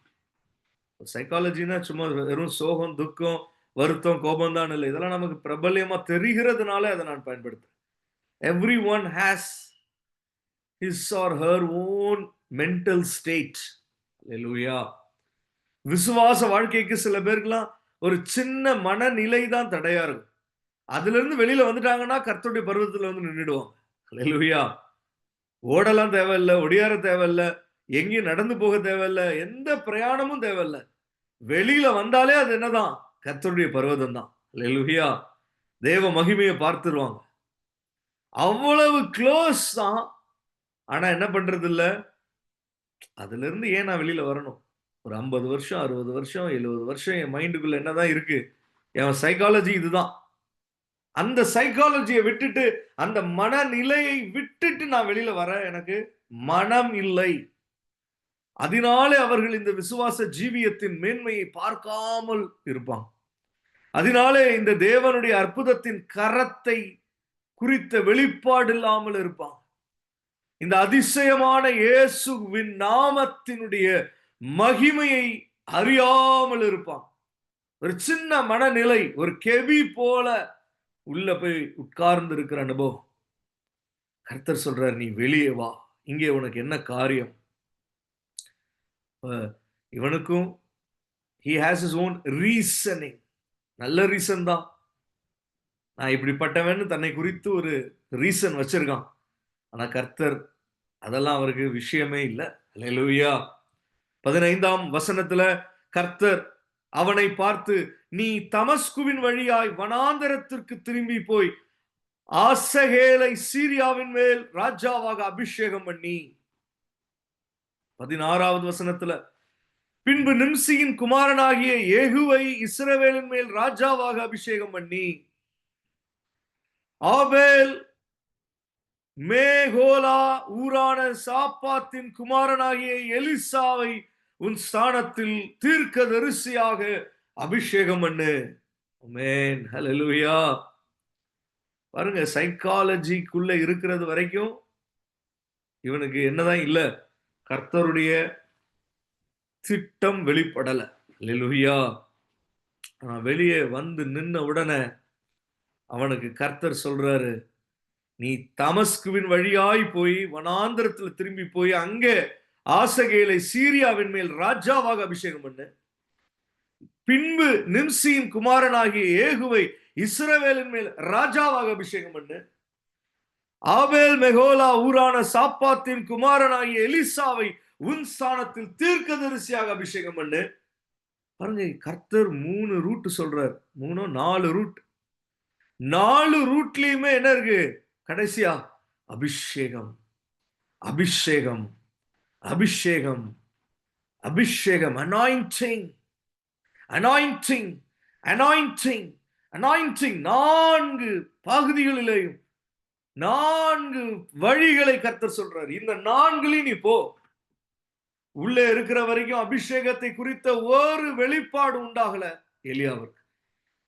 சைக்காலஜினா சும்மா வெறும் சோகம், துக்கம், வருத்தம், கோபம் தான் இல்லை. இதெல்லாம் நமக்கு பிரபல்யமா தெரிகிறதுனால அதை நான் பயன்படுத்துறேன். Everyone has his or her own mental state. அல்லேலூயா. விசுவாச வாழ்க்கைக்கு சில பேருக்குலாம் ஒரு சின்ன மனநிலை தான் தடையா இருக்கும். அதுல இருந்து வெளியில வந்துட்டாங்கன்னா கர்த்தருடைய பர்வதத்துல வந்து நின்னுடுவாங்க. அல்லேலூயா. ஓடலாம் தேவையில்ல, ஒடியார தேவையில்ல, எங்கேயும் நடந்து போக தேவையில்ல, எந்த பிரயாணமும் தேவையில்ல. வெளியில வந்தாலே அது என்னதான்? கர்த்தருடைய பர்வதம் தான். அல்லேலூயா. தேவ மகிமையை பார்த்துருவாங்க. அவ்வளவு க்ளோஸ் தான். ஆனா என்ன பண்றது இல்ல, அதுல இருந்து ஏன் நான் வெளியில வரணும்? ஒரு 50 வருஷம், 60 வருஷம், 70 வருஷம் என் மைண்டுக்குள்ள என்னதான் இருக்கு? என் சைக்காலஜி இதுதான். அந்த சைக்காலஜியை விட்டுட்டு, அந்த மனநிலையை விட்டுட்டு நான் வெளியில வர எனக்கு மனம் இல்லை. அதனாலே அவர்கள் இந்த விசுவாச ஜீவியத்தின் மேன்மையை பார்க்காமல் இருப்பாங்க. அதனாலே இந்த தேவனுடைய அற்புதத்தின் கரத்தை குறித்த வெளிப்பாடு இல்லாமல் இருப்பான். இந்த அதிசயமான இயேசுவின் நாமத்தினுடைய மகிமையை அறியாமல் இருப்பான். ஒரு சின்ன மனநிலை, ஒரு கெவி போல உள்ள போய் உட்கார்ந்து இருக்கிற அனுபவம். கர்த்தர் சொல்றார், நீ வெளியே வா, இங்கே உனக்கு என்ன காரியம்? இவனுக்கும் he has his own reasoning. நல்ல ரீசன் தான். நான் இப்படிப்பட்டவன் தன்னை குறித்து ஒரு ரீசன் வச்சிருக்கான். ஆனா கர்த்தர் அதெல்லாம் அவருக்கு விஷயமே இல்லை. அல்லேலூயா. 15ஆம் வசனத்துல கர்த்தர் அவனை பார்த்து, நீ தமஸ்குவின் வழியாய் வனாந்தரத்திற்கு திரும்பி போய் ஆசகேலை சீரியாவின் மேல் ராஜாவாக அபிஷேகம் பண்ணி. 16வது வசனத்துல, பின்பு நிம்சியின் குமாரனாகிய ஏகுவை இஸ்ரவேலின் மேல் ராஜாவாக அபிஷேகம் பண்ணி ஆபேல் மேகோலா ஊரான சாப்பாத்தின் குமாரனாகிய எலிசாவை உன் ஸ்தானத்தில் தீர்க்கதரிசியாக அபிஷேகம் பண்ணு. ஆமென். ஹல்லேலூயா. பாருங்க, சைக்காலஜிக்குள்ள இருக்கிறது வரைக்கும் இவனுக்கு என்னதான் இல்ல, கர்த்தருடைய திட்டம் வெளிப்படல. ஹல்லேலூயா. வெளியே வந்து நின்ன உடனே அவனுக்கு கர்த்தர் சொல்றாரு, நீ தமஸ்குவின் வழியாய் போய் வனாந்திரத்துல திரும்பி போய் அங்கே ஆசகேலை சீரியாவின் மேல் ராஜாவாக அபிஷேகம் பண்ணு. பின்பு நிம்சியின் குமாரனாகிய ஏகுவை இஸ்ரவேலின் மேல் ராஜாவாக அபிஷேகம் பண்ணு. ஆபேல் மெகோலா ஊரான சாப்பாத்தின் குமாரனாகிய எலிசாவை உன் ஸ்தானத்தில் தீர்க்கதரிசியாக அபிஷேகம் பண்ணு. பாருங்க, கர்த்தர் 3 ரூட் சொல்றார். 4 ரூட். 4 ரூட்லயுமே என்ன இருக்கு? கடைசியா அபிஷேகம், அபிஷேகம், அபிஷேகம், அபிஷேகம், அனாயிண்டிங், அனாயிண்டிங், அனாயிண்டிங், அனாயிண்டிங். 4 பகுதிகளிலேயும் 4 வழிகளை கர்த்தர் சொல்றார். இந்த 4 நீ போ. உள்ளே இருக்கிற வரைக்கும் அபிஷேகத்தை குறித்த ஒரு வெளிப்பாடு உண்டாகல எலியாவுக்கு.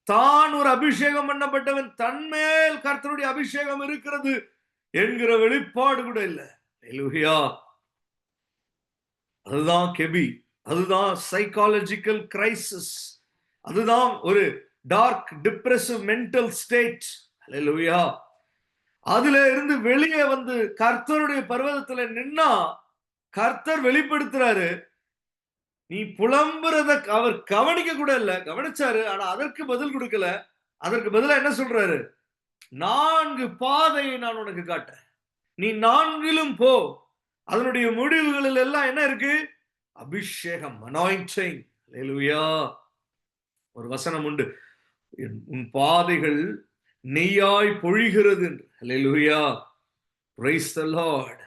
தான் ஒரு அபிஷேகம் பண்ணப்பட்டவன், தன்மேல் கர்த்தருடைய அபிஷேகம் இருக்கிறது என்கிற வெளிப்பாடு கூட இல்லை. ஹல்லேலூயா. அதுதான் கெபி, அதுதான் சைக்காலஜிக்கல் கிரைசிஸ், அதுதான் ஒரு டார்க் டிப்ரெசிவ் மென்டல் ஸ்டேட். ஹல்லேலூயா. அதுல இருந்து வெளியே வந்து கர்த்தருடைய பர்வதத்துல நின்னா கர்த்தர் வெளிப்படுத்துறாரு. நீ புலம்புறத அவர் கவனிக்க கூட இல்ல, கவனிச்சாரு, ஆனா அதற்கு பதில் கொடுக்கல. அதற்கு பதிலா என்ன சொல்றாரு? 4 பாதையை நான் உனக்கு காட்டுறேன், நீ 4லும் போ. அதனுடைய முடிவுகளில் எல்லாம் என்ன இருக்கு? அபிஷேகம், அனாயிண்டிங். ஹல்லேலூயா. ஒரு வசனம் உண்டு, உன் பாதைகள் நெய்யாய் பொழிகிறது. ஹல்லேலூயா. Praise the Lord.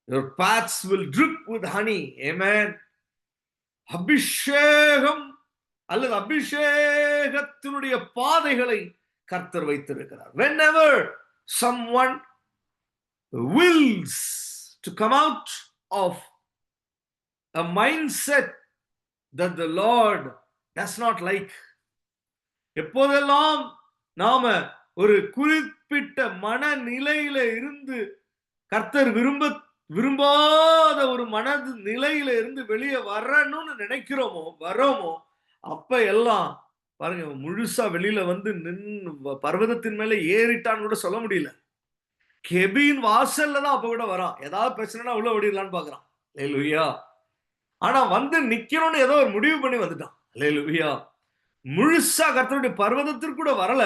Your paths will drip with honey. Amen. அபிஷேகம் அல்லது அபிஷேகத்தினுடைய பாதைகளை கர்த்தர் வைத்திருக்கிறார். Whenever someone wills to come out of a mindset that the Lord does not like, எப்போதெல்லாம் நாம ஒரு குறிப்பிட்ட மனநிலையில இருந்து கர்த்தர் விரும்பாத ஒரு மனது நிலையில இருந்து வெளியே வரணும்னு நினைக்கிறோமோ வரோமோ, அப்ப எல்லாம் பாருங்க, முழுசா வெளியில வந்து நின்று பர்வதத்தின் மேல ஏறிட்டான்னு கூட சொல்ல முடியல. கெபியின் வாசல்ல தான் அப்ப கூட வரான். ஏதாவது பிரச்சனைனா உள்ள ஓடிடலான்னு பாக்குறான். ஹல்லேலூயா. ஆனா வந்து நிக்கணும்னு ஏதோ ஒரு முடிவு பண்ணி வந்துட்டான். ஹல்லேலூயா. முழுசா கர்த்தருடைய பர்வதத்திற்கு கூட வரல.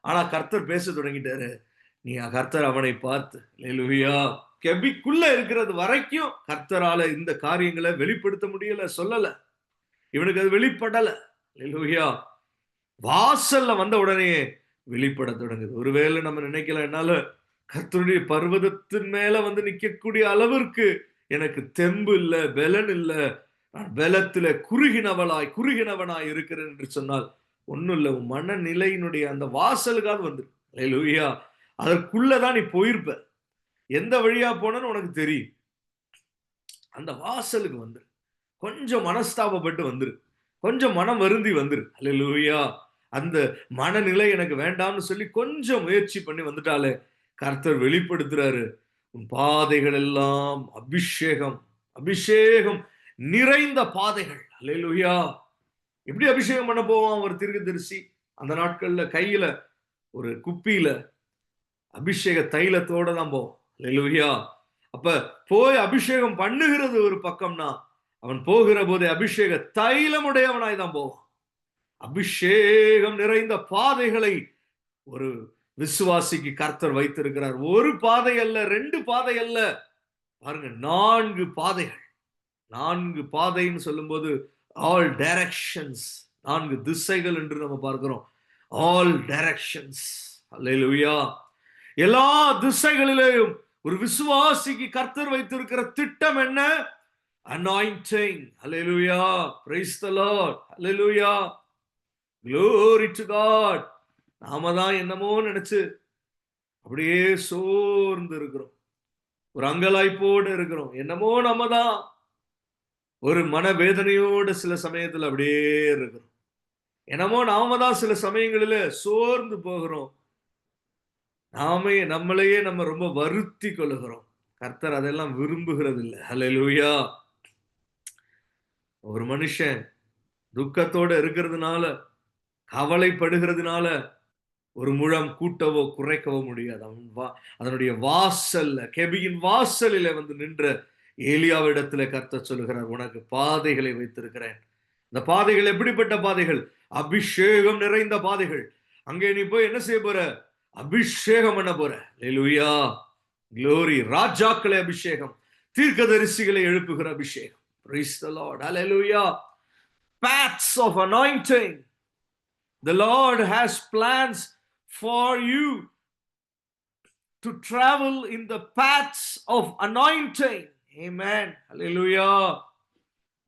ஆனா கர்த்தர் பேச தொடங்கிட்டாரு. நீ கர்த்தர் அவனை பார்த்து. ஹல்லேலூயா. கெபிக்குள்ள இருக்கிறது வரைக்கும் கர்த்தரால இந்த காரியங்களை வெளிப்படுத்த முடியல, சொல்லல. இவனுக்கு அது வெளிப்படல. ஹல்லேலூயா. வாசல்ல வந்த உடனே வெளிப்பட தொடங்குது. ஒருவேளை நம்ம நினைக்கல, என்னால கர்த்தருடைய பர்வதத்தின் மேல வந்து நிக்கக்கூடிய அளவிற்கு எனக்கு தெம்பு இல்ல, பலன் இல்ல, நான் பலத்துல குறுகினவனாய் இருக்கிறேன் என்று சொன்னால் ஒண்ணும் இல்ல, உன் மனநிலையினுடைய அந்த வாசலுக்காக வந்து. ஹல்லேலூயா. அதற்குள்ளதான் நீ போயிருப்ப. எந்த வழியா போனன்னு உனக்கு தெரியும். அந்த வாசலுக்கு வந்துரு. கொஞ்சம் மனஸ்தாபப்பட்டு வந்துரு, கொஞ்சம் மனம் வருந்தி வந்துரு. ஹல்லேலூயா. அந்த மனநிலை எனக்கு வேண்டாம்னு சொல்லி கொஞ்சம் முயற்சி பண்ணி வந்துட்டாலே கர்த்தர் வெளிப்படுத்துறாரு, உன் பாதைகள் எல்லாம் அபிஷேகம், அபிஷேகம் நிறைந்த பாதைகள். அல்லேலூயா. எப்படி அபிஷேகம் பண்ண போவான் ஒரு தீர்க்கதரிசி? அந்த நாட்கள்ல கையில ஒரு குப்பியில அபிஷேக தைலத்தோட தான் போவோம். அல்லேலூயா. அப்ப போய் அபிஷேகம் பண்ணுகிறது ஒரு பக்கம்னா, அவன் போகிற போதே அபிஷேக தைலமுடையவனாய் தான் போவான். அபிஷேகம் நிறைந்த பாதைகளை ஒரு விசுவாசிக்கு கர்த்தர் வைத்திருக்கிறார். ஒரு பாதை அல்ல, 2 பாதை அல்ல, பாருங்க 4 பாதைகள். 4 பாதைன்னு சொல்லும்போது ஆல் டைரக்ஷன்ஸ், 4 திசைகள் என்று நம்ம பார்க்கிறோம். All directions. அல்லேலூயா. எல்லா திசைகளிலேயும் ஒரு விசுவாசிக்கு கர்த்தர் வைத்திருக்கிற திட்டம் என்ன? அனாயிண்டிங். அல்லேலூயா. Praise the Lord. அல்லேலூயா. Glory to God. நாம தான் என்னமோ நினைச்சு அப்படியே சோர்ந்து இருக்கிறோம், ஒரு அங்கலாய்ப்போடு இருக்கிறோம். என்னமோ நம்ம தான் ஒரு மனவேதனையோடு சில சமயத்துல அப்படியே இருக்கிறோம். என்னமோ நாம தான் சில சமயங்களில சோர்ந்து போகிறோம். நம்மளையே நம்ம ரொம்ப வருத்தி கொள்ளுகிறோம். கர்த்தர் அதெல்லாம் விரும்புகிறது இல்லை. ஹல்லேலூயா. ஒரு மனுஷன் துக்கத்தோட இருக்கிறதுனால, கவலைப்படுகிறதுனால ஒரு முழம் கூட்டவோ குறைக்கவோ முடியாது. அதனுடைய வாசல்ல, கெபியின் வாசலில வந்து நின்ற ஏலியாவிடத்துல கர்த்தர் சொல்லுகிறார், உனக்கு பாதைகளை வைத்திருக்கிறேன். இந்த பாதைகள் எப்படிப்பட்ட பாதைகள்? அபிஷேகம் நிறைந்த பாதைகள். அங்கே நீ போய் என்ன செய்ய போற? அபிஷேகம் பண்ண போற. அல்லேலூயா. க்ளோரி. ராஜாக்களை அபிஷேகம், தீர்க்கதரிசிகளை எழுப்புகிற அபிஷேகம். Praise the Lord. Hallelujah. Paths of anointing. The Lord has plans for you to travel in the paths of anointing. Amen. Hallelujah.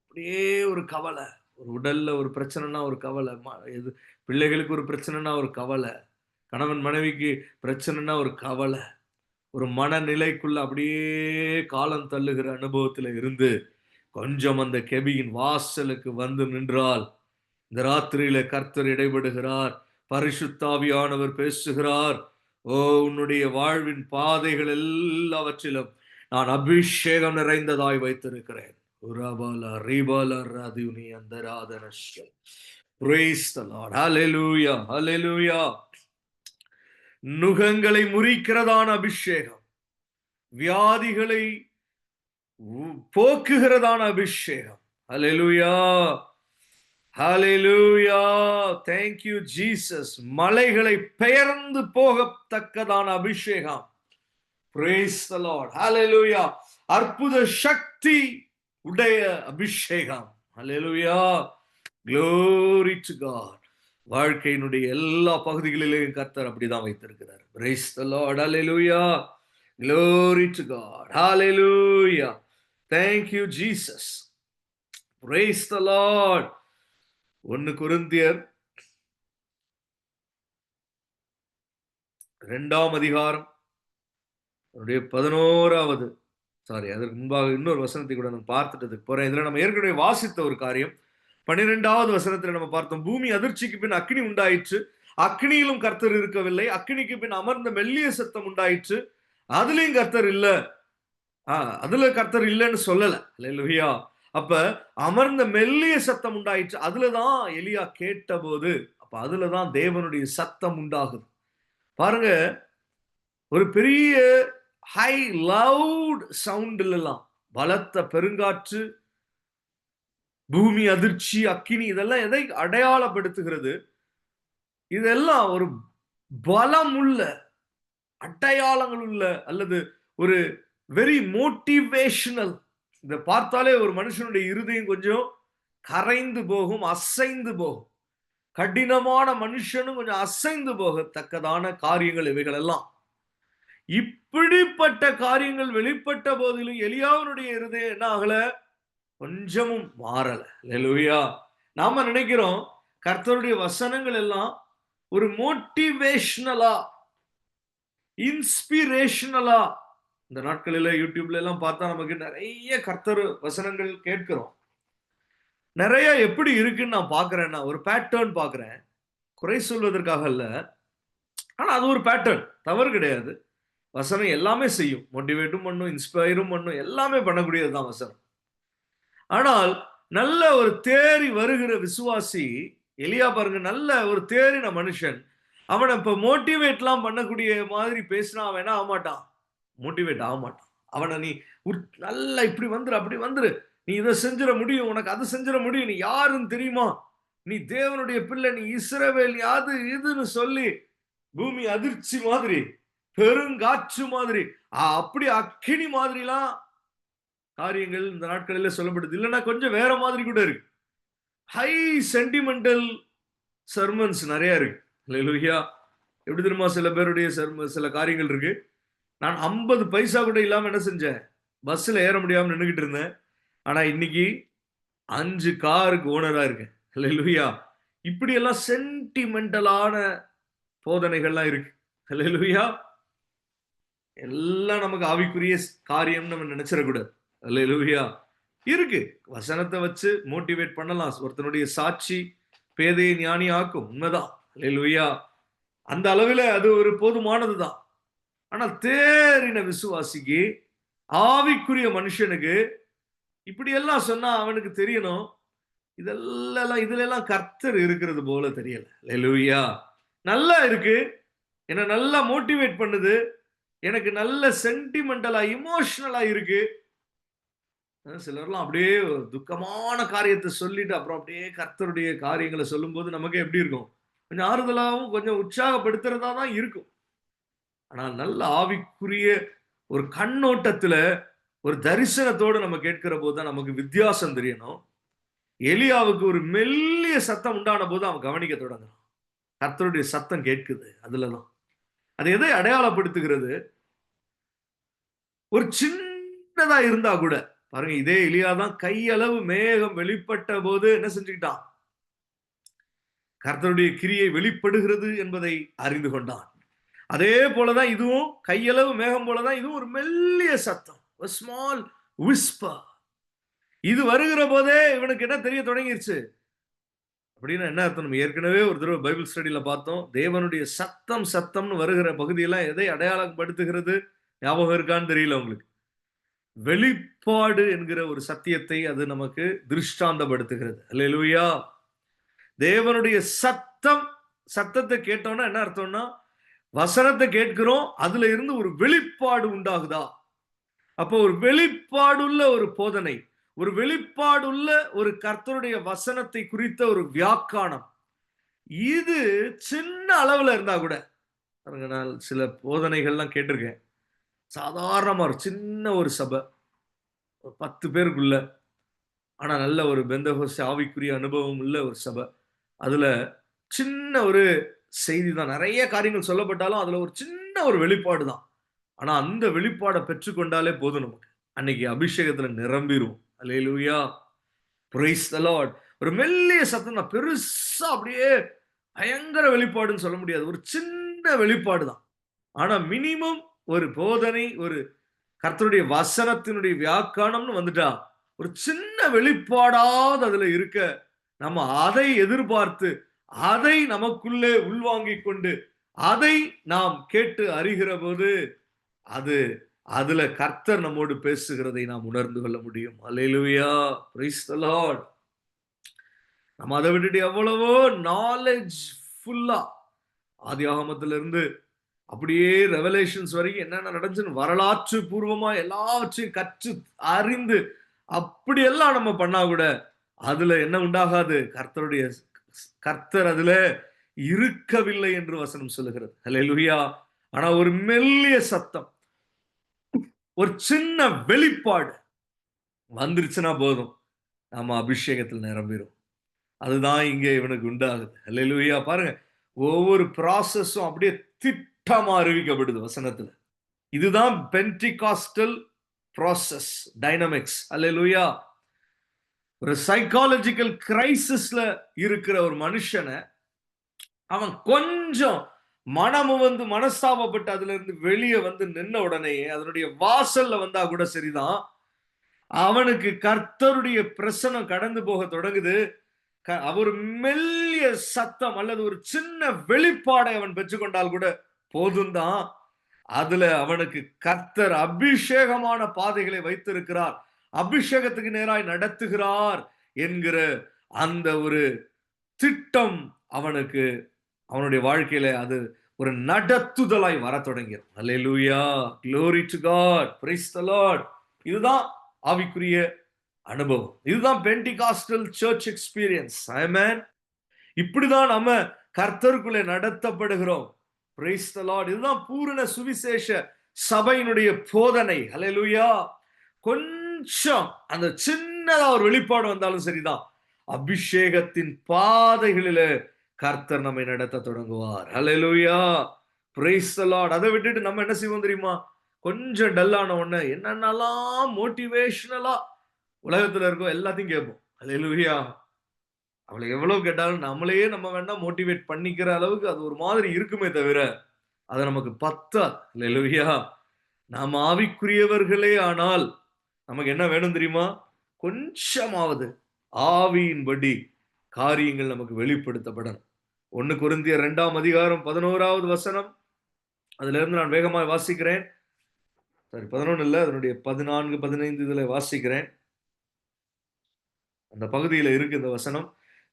அப்படியே ஒரு கவலை, ஒரு உடல்ல ஒரு பிரச்சனைனா ஒரு கவலை, பிள்ளைகளுக்கு ஒரு பிரச்சனைனா ஒரு கவலை, கணவன் மனைவிக்கு பிரச்சனைனா ஒரு கவலை, ஒரு மனநிலைக்குள்ள அப்படியே காலம் தள்ளுகிற அனுபவத்துல இருந்து கொஞ்சம் அந்த கெபியின் வாசலுக்கு வந்து நின்றால், இந்த ராத்திரியில கர்த்தர் இடைபடுகிறார். பரிசுத்தாவியானவர் பேசுகிறார். ஓ, உன்னுடைய வாழ்வின் பாதைகள் எல்லாவற்றிலும் நான் அபிஷேகம் நிறைந்ததாய் வைத்திருக்கிறேன். Praise the Lord. Hallelujah. Hallelujah. நுகங்களை முறிக்கிறதான அபிஷேகம், வியாதிகளை போக்குகிறதான அபிஷேகம். ஹல்லேலூயா. ஹல்லேலூயா. Thank you Jesus. மலைகளை பெயர்ந்து போகத்தக்கதான அபிஷேகம். Praise the Lord. Hallelujah. அற்புத சக்தி உடைய அபிஷேகம். Hallelujah. Glory to God. வாழ்க்கையினுடைய எல்லா பகுதிகளிலேயும் கர்த்தர் அப்படிதான் வைத்திருக்கிறார். Praise the Lord. Hallelujah. Glory to God. Hallelujah. Thank you Jesus. Praise the Lord. 1 கொரிந்தியர் 2ஆம் அதிகாரம் 11வது, அதற்கு முன்பாக இன்னொரு வசனத்தை கூட நம்ம பார்த்துட்டு போறேன். இதுல நம்ம ஏற்கனவே வாசித்த ஒரு காரியம் 12வது வசனத்துல நம்ம பார்த்தோம். பூமி அதிர்ச்சிக்கு பின் அக்கினி உண்டாயிற்று, அக்கினியிலும் கர்த்தர் இருக்கவில்லை. அக்கினிக்கு பின் அமர்ந்த மெல்லிய சத்தம் உண்டாயிற்று, அதுலயும் கர்த்தர் இல்ல. அதுல கர்த்தர் இல்லைன்னு சொல்லல. அல்லேலூயா. அப்ப அமர்ந்த மெல்லிய சத்தம் உண்டாயிற்று, அதுலதான் எலியா கேட்ட போது, அப்ப அதுலதான் தேவனுடைய சத்தம் உண்டாகுது. பாருங்க, ஒரு பெரிய ஹை லவுட் சவுண்ட் எல்லாம், பலத்த பெருங்காற்று, பூமி அதிர்ச்சி, அக்கினி, இதெல்லாம் எதை அடையாளப்படுத்துகிறது? இதெல்லாம் ஒரு பலம் உள்ள, அடையாளங்கள் உள்ள, அல்லது ஒரு வெரி மோட்டிவேஷனல். இதை பார்த்தாலே ஒரு மனுஷனுடைய இருதயம் கொஞ்சம் கரைந்து போகும், அசைந்து போகும். கடினமான மனுஷனும் கொஞ்சம் அசைந்து போகத்தக்கதான காரியங்கள் இவைகள் எல்லாம். இப்படிப்பட்ட காரியங்கள் வெளிப்பட்ட போதிலும் எலியாவினுடைய இருதயம் என்ன ஆகல? கொஞ்சமும் மாறல. அல்லேலூயா. நாம நினைக்கிறோம் கர்த்தருடைய வசனங்கள் எல்லாம் ஒரு மோட்டிவேஷனலா, இன்ஸ்பிரேஷனலா. இந்த நாட்களில யூடியூப்ல எல்லாம் பார்த்தா நமக்கு நிறைய கர்த்தர் வசனங்கள் கேட்கிறோம். நிறைய எப்படி இருக்குன்னு நான் பாக்குறேன்னா, ஒரு பேட்டர்ன் பாக்குறேன். குறை சொல்வதற்காக அல்ல. ஆனா அது ஒரு பேட்டர்ன், தவறு கிடையாது. வசனம் எல்லாமே செய்யும். மோட்டிவேட்டும் பண்ணும், இன்ஸ்பயரும் பண்ணும், எல்லாமே பண்ணக்கூடியது தான் வசனம். ஆனால் நல்ல ஒரு தேறி வருகிற விசுவாசி, எலியா பாருங்க, நல்ல ஒரு தேறின மனுஷன். அவனை இப்ப மோட்டிவேட்லாம் பண்ணக்கூடிய மாதிரி பேசினா அவன் என்ன ஆக மாட்டான்? மோட்டிவேட் ஆக மாட்டான். அவனை நீ நல்லா இப்படி வந்துரு, அப்படி வந்துரு, நீ இதை செஞ்சிட முடியும், உனக்கு அது செஞ்சிட முடியும், நீ யாருன்னு தெரியுமா, நீ தேவனுடைய பிள்ளை, நீ இஸ்ரவேல், அது இதுன்னு சொல்லி பூமி அதிர்ச்சி மாதிரி, பெருங்காற்று மாதிரி, அப்படி அக்கினி மாதிரிலாம் காரியங்கள் இந்த நாட்களில் சொல்லப்படுது. இல்லைன்னா கொஞ்சம் வேற மாதிரி கூட இருக்கு. ஹை சென்டிமெண்டல் சர்மன்ஸ் நிறைய இருக்கு. அல்லேலூயா. எப்படி தெரியுமா சில பேருடைய சில காரியங்கள் இருக்கு. நான் 50 பைசா கூட இல்லாம என்ன செஞ்சேன், பஸ்ல ஏற முடியாம நின்றுகிட்டு இருந்தேன். ஆனா இன்னைக்கு 5 காருக்கு ஓனரா இருக்கேன். அல்லேலூயா. இப்படி எல்லாம் சென்டிமெண்டலான போதனைகள்லாம் இருக்கு. அல்லேலூயா. எல்லாம் நமக்கு ஆவிக்குரிய காரியம் நம்ம நினைச்சிடக்கூடாது. அல்லேலூயா. இருக்கு, வசனத்தை வச்சு மோட்டிவேட் பண்ணலாம். ஒருத்தனுடைய சாட்சி பேதையை ஞானி ஆக்கும், உண்மைதான். அல்லேலூயா. அந்த அளவில் அது ஒரு போதுமானதுதான். ஆனால் தேறின விசுவாசிக்கு, ஆவிக்குரிய மனுஷனுக்கு இப்படி எல்லாம் சொன்னா அவனுக்கு தெரியணும், இதுல எல்லாம் கர்த்தர் இருக்கிறது போல தெரியல. அல்லேலூயா. நல்லா இருக்கு, என்ன நல்லா மோட்டிவேட் பண்ணுது, எனக்கு நல்ல சென்டிமெண்டலா இமோஷனலா இருக்கு. சிலர்லாம் அப்படியே துக்கமான காரியத்தை சொல்லிட்டு அப்புறம் அப்படியே கர்த்தருடைய காரியங்களை சொல்லும்போது நமக்கு எப்படி இருக்கும், கொஞ்சம் ஆறுதலாகவும் கொஞ்சம் உற்சாகப்படுத்துறதா தான் இருக்கும். ஆனால் நல்ல ஆவிக்குரிய ஒரு கண்ணோட்டத்துல ஒரு தரிசனத்தோடு நம்ம கேட்கிற போது தான் நமக்கு வித்தியாசம் தெரியணும். எலியாவுக்கு ஒரு மெல்லிய சத்தம் உண்டான போது அவன் கவனிக்க தொடங்குறான். கர்த்தருடைய சத்தம் கேட்குது. அதுலதான் அது எதை அடையாளப்படுத்துகிறது? ஒரு சின்னதா இருந்தா கூட பாருங்க, இதே எலியாதான் கையளவு மேகம் வெளிப்பட்ட போது என்ன செஞ்சுக்கிட்டான்? கர்த்தருடைய கிரியை வெளிப்படுகிறது என்பதை அறிந்து கொண்டான். அதே போலதான் இதுவும், கையளவு மேகம் போலதான் இதுவும் ஒரு மெல்லிய சத்தம், ஒரு ஸ்மால் விஸ்பர். இது வருகிற போதே இவனுக்கு என்ன தெரிய தொடங்கிருச்சு அப்படின்னா என்ன அர்த்தம்? நம்ம ஏற்கனவே ஒரு தடவை பைபிள் ஸ்டடியில பார்த்தோம். தேவனுடைய சத்தம் சத்தம்னு வருகிற பகுதியெல்லாம் எதை அடையாளப்படுத்துகிறது? ஞாபகம் இருக்கான்னு தெரியல உங்களுக்கு. வெளிப்பாடு என்கிற ஒரு சத்தியத்தை அது நமக்கு திருஷ்டாந்தப்படுத்துகிறது. அல்லேலூயா. தேவனுடைய சத்தம், சத்தத்தை கேட்டோம்னா என்ன அர்த்தம்னா, வசனத்தை கேட்கிறோம், அதுல இருந்து ஒரு வெளிப்பாடு உண்டாகுதா? அப்போ ஒரு வெளிப்பாடுள்ள ஒரு போதனை, ஒரு வெளிப்பாடுள்ள ஒரு கர்த்தருடைய வசனத்தை குறித்த ஒரு வியாக்கானம், இது சின்ன அளவுல இருந்தா கூட, நான் சில போதனைகள்லாம் கேட்டிருக்கேன். சாதாரணமா ஒரு சின்ன ஒரு சபை, 10 பேருக்குள்ள, ஆனா நல்ல ஒரு பெந்தகோஸ்தே ஆவிக்குரிய அனுபவம் உள்ள ஒரு சபை. அதுல சின்ன ஒரு செய்தி தான், நிறைய காரியங்கள் சொல்லப்பட்டாலும் அதுல ஒரு சின்ன ஒரு வெளிப்பாடு தான். ஆனா அந்த வெளிப்பாடை பெற்றுக்கொண்டாலே போதும், நமக்கு அன்னைக்கு அபிஷேகத்துல நிரம்பிரும். அல்லேலூயா. Praise the Lord. ஒரு மெல்லிய சத்தம் தான், பெருசா அப்படியே பயங்கர வெளிப்பாடுன்னு சொல்ல முடியாது, ஒரு சின்ன வெளிப்பாடு தான். ஆனா மினிமம் ஒரு போதனை, ஒரு கர்த்தருடைய வசனத்தினுடைய வியாக்கானம்னு வந்துட்டா, ஒரு சின்ன வெளிப்பாடாவது அதுல இருக்க, நம்ம அதை எதிர்பார்த்து அதை நமக்குள்ளே உள்வாங்கிக் கொண்டு அதை நாம் கேட்டு அறிகிற போது அது அதுல கர்த்தர் நம்மோடு பேசுகிறதை நாம் உணர்ந்து கொள்ள முடியும். அல்லேலூயா. Praise the Lord. நம்ம அதை விட்டுட்டு எவ்வளவோ நாலேஜ் ஃபுல்லா ஆதியாகமத்திலிருந்து அப்படியே ரெவலேஷன்ஸ் வரைக்கும் என்னென்ன நடந்துச்சுன்னு வரலாற்று பூர்வமா எல்லாவற்றையும் கற்று அறிந்து அப்படியெல்லாம் நம்ம பண்ணா கூட அதுல என்ன உண்டாகாது? கர்த்தர் அதுல இருக்கவில்லை என்று வசனம் சொல்லுகிறது. அல்லேலூயா. ஆனா ஒரு மெல்லிய சத்தம், ஒரு சின்ன வெளிப்பாடு வந்துருச்சுன்னா போதும், நம்ம அபிஷேகத்தில் நிரம்பிடும். அதுதான் இங்க இவனுக்கு உண்டாகுது. அல்லேலூயா. பாருங்க, ஒவ்வொரு ப்ராசஸும் அப்படியே திட்டமா அறிவிக்கப்படுது வசனத்துல. இதுதான் பென்டிகாஸ்டல் ப்ராசஸ் டைனமிக்ஸ். அல்லேலூயா. ஒரு சைக்காலஜிக்கல் கிரைசிஸ்ல இருக்கிற ஒரு மனுஷனை அவன் கொஞ்சம் மனமும் வந்து மனஸ்தாபப்பட்டு அதுல இருந்து வெளியே வந்து நின்ன உடனே, அதனுடைய வாசல்ல வந்தா கூட சரிதான், அவனுக்கு கர்த்தருடைய பிரசனம் கடந்து போக தொடங்குது. ஒரு மெல்லிய சத்தம் அல்லது ஒரு சின்ன வெளிப்பாடை அவன் பெற்றுக்கொண்டால் கூட போதும் தான். அதுல அவனுக்கு கர்த்தர் அபிஷேகமான பாதைகளை வைத்திருக்கிறார், அபிஷேகத்துக்கு நேராய் நடத்துகிறார் என்கிற அந்த ஒரு திட்டம் அவனுக்கு அவனுடைய வாழ்க்கையில அது ஒரு நடத்துதலாய் வர தொடங்கியது. அல்லேலூயா, glory to God, praise the Lord. இதுதான் ஆவிக்குரிய அனுபவம். இதுதான் பெண்டிகாஸ்டல் சர்ச் எக்ஸ்பீரியன்ஸ். ஆமென். இப்படிதான் நம்ம கர்த்தருக்குள்ளே நடத்தப்படுகிறோம். Price the Lord. இதுதான் பூரண சுவிசேஷ சபையினுடைய போதனை. ஹல்லேலூயா. கொஞ்சம் அந்த சின்னதா ஒரு வெளிப்பாடு வந்தாலும் சரிதான், அபிஷேகத்தின் பாதைகளிலே கர்த்தர் நம்மை நடத்த தொடங்குவார். ஹல்லேலூயா. Praise the Lord. அதை விட்டுட்டு நம்ம என்ன செய்வோம் தெரியுமா? கொஞ்சம் டல்லான உடனே என்னென்னலாம் மோட்டிவேஷனலா உலகத்துல இருக்கோ எல்லாத்தையும் கேட்போம். ஹல்லேலூயா. அவளை எவ்வளவு கேட்டாலும் நம்மளையே நம்ம வேணா மோட்டிவேட் பண்ணிக்கிற அளவுக்கு அது ஒரு மாதிரி இருக்குமே தவிர அது நமக்கு பத்தாது. ஹல்லேலூயா. நாம் ஆவிக்குரியவர்களே ஆனால் நமக்கு என்ன வேணும் தெரியுமா? கொஞ்சமாவது ஆவியின்படி காரியங்கள் நமக்கு வெளிப்படுத்தப்படணும். 1 கொரிந்தியர் 2ஆம் அதிகாரம் 11வது வசனம், அதுல இருந்து நான் வேகமாக வாசிக்கிறேன். சரி, 11 இல்ல, அதனுடைய 14, 15 இதுல வாசிக்கிறேன். அந்த பகுதியில இருக்கு இந்த வசனம்.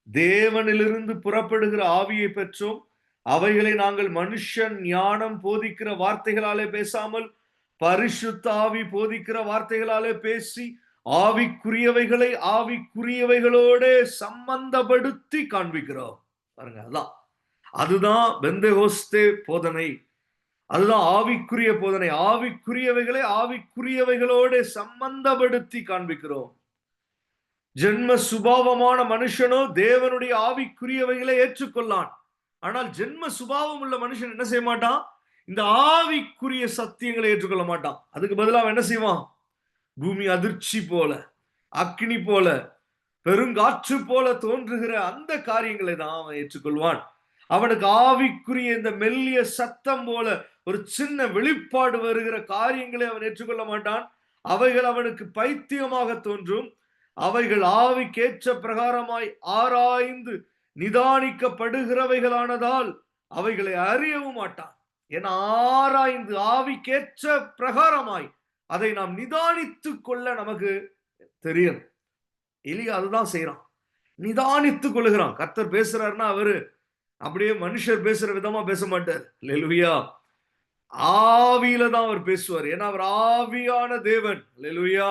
தேவனிலிருந்து புறப்படுகிற ஆவியை பெற்றோம், அவைகளை நாங்கள் மனுஷன் ஞானம் போதிக்கிற வார்த்தைகளாலே பேசாமல் பரிசுத்த ஆவி போதிக்கிற வார்த்தைகளாலே பேசி ஆவிக்குரியவைகளை ஆவிக்குரியவைகளோட சம்பந்தப்படுத்தி காண்பிக்கிறோம். பாருங்க, அதுதான் பெந்தெகோஸ்தே போதனை, அதுதான் ஆவிக்குரிய போதனை. ஆவிக்குரியவைகளை ஆவிக்குரியவைகளோட சம்பந்தப்படுத்தி காண்பிக்கிறோம். ஜென்ம சுபாவமான மனுஷனோ தேவனுடைய ஆவிக்குரியவைகளை ஏற்றுக்கொள்ளான். ஆனால் ஜென்ம சுபாவம் உள்ள மனுஷன் என்ன செய்ய மாட்டான்? இந்த ஆவிக்குரிய சத்தியங்களை ஏற்றுக்கொள்ள மாட்டான். அதுக்கு பதிலாக என்ன செய்வான்? பூமி அதிர்ச்சி போல, அக்னி போல, பெருங்காற்று போல தோன்றுகிற அந்த காரியங்களை தான் அவன் ஏற்றுக்கொள்வான். அவனுக்கு ஆவிக்குரிய இந்த மெல்லிய சத்தம் போல ஒரு சின்ன வெளிப்பாடு வருகிற காரியங்களை அவன் ஏற்றுக்கொள்ள மாட்டான். அவைகள் அவனுக்கு பைத்தியமாக தோன்றும். அவைகள் ஆவிக்கேற்ற பிரகாரமாய் ஆராய்ந்து நிதானிக்கப்படுகிறவைகளானதால் அவைகளை அறியவும் மாட்டான். என ஆராய்ந்து ஆவிக்கேற்ற பிரகாரமாய் அதை நாம் நிதானித்துக் கொள்ள நமக்கு தெரியும். எலியா அதுதான் செய்யறான், நிதானித்துக் கொள்ளுகிறான். கர்த்தர் பேசுறாருன்னா அவரு அப்படியே மனுஷர் பேசுற விதமா பேச மாட்டார். அல்லேலூயா. ஆவியில தான் அவர் பேசுவார். ஏன்னா அவர் ஆவியான தேவன். அல்லேலூயா.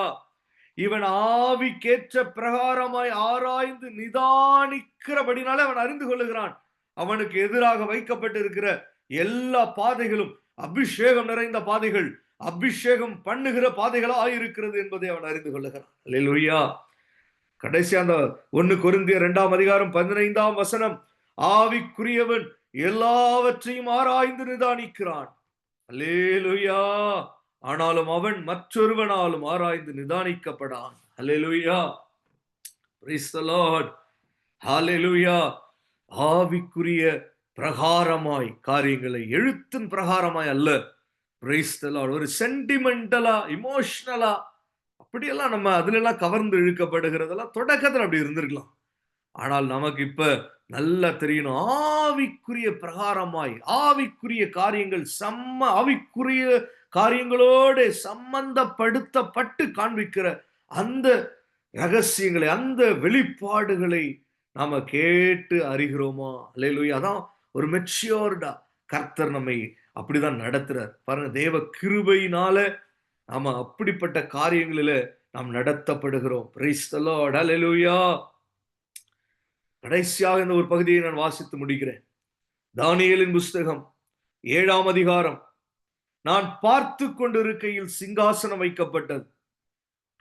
இவன் ஆவிக்கேற்ற பிரகாரமாய் ஆராய்ந்து நிதானிக்கிறபடினாலே அவன் அறிந்து கொள்ளுகிறான். அவனுக்கு எதிராக வைக்கப்பட்டிருக்கிற எல்லா பாதைகளும் அபிஷேகம் நிறைந்த பாதைகள், அபிஷேகம் பண்ணுகிற பாதைகளா இருக்கிறது என்பதை அவன் அறிந்து கொள்ளுகிறான். அல்லேலூயா. கடைசி அந்த 1 கொரிந்தியர் 2ஆம் அதிகாரம் 15ஆம் வசனம், ஆவிக்குரியவன் எல்லாவற்றையும் ஆராய்ந்து நிதானிக்கிறான். அல்லேலூயா. ஆனாலும் அவன் மற்றொருவனாலும் ஆராய்ந்து நிதானிக்கப்படான். அல்லேலூயா. Praise the Lord. ஹல்லேலூயா. ஆவிக்குரிய பிரகாரமாய் காரியங்களை, எழுத்தின் பிரகாரமாய் அல்ல. Price the Lord. ஒரு சென்டிமெண்டலா, இமோஷனலா அப்படியெல்லாம் நம்ம அதுல எல்லாம் கவர்ந்து இழுக்கப்படுகிறதெல்லாம் தொடக்கத்தில் அப்படி இருந்திருக்கலாம். ஆனால் நமக்கு இப்ப நல்லா தெரியணும், ஆவிக்குரிய பிரகாரமாய் ஆவிக்குரிய காரியங்கள் ஆவிக்குரிய காரியங்களோடு சம்பந்தப்படுத்தப்பட்டு காண்பிக்கிற அந்த ரகசியங்களை, அந்த வெளிப்பாடுகளை நாம கேட்டு அறிகிறோமா? அல்லேலூயா. அதான் ஒரு மெச்சூர்டா கர்த்தர் நம்மை அப்படிதான் நடத்துறார். பாருங்க, தேவ கிருபையினால நாம அப்படிப்பட்ட காரியங்களில நாம் நடத்தப்படுகிறோம். Price the Lord. அல்லேலூயா. கடைசியாக இந்த ஒரு பகுதியை நான் வாசித்து முடிக்கிறேன். தானியேலின் புஸ்தகம் 7ஆம் அதிகாரம். நான் பார்த்து கொண்டிருக்கையில் சிங்காசனம் வைக்கப்பட்டது.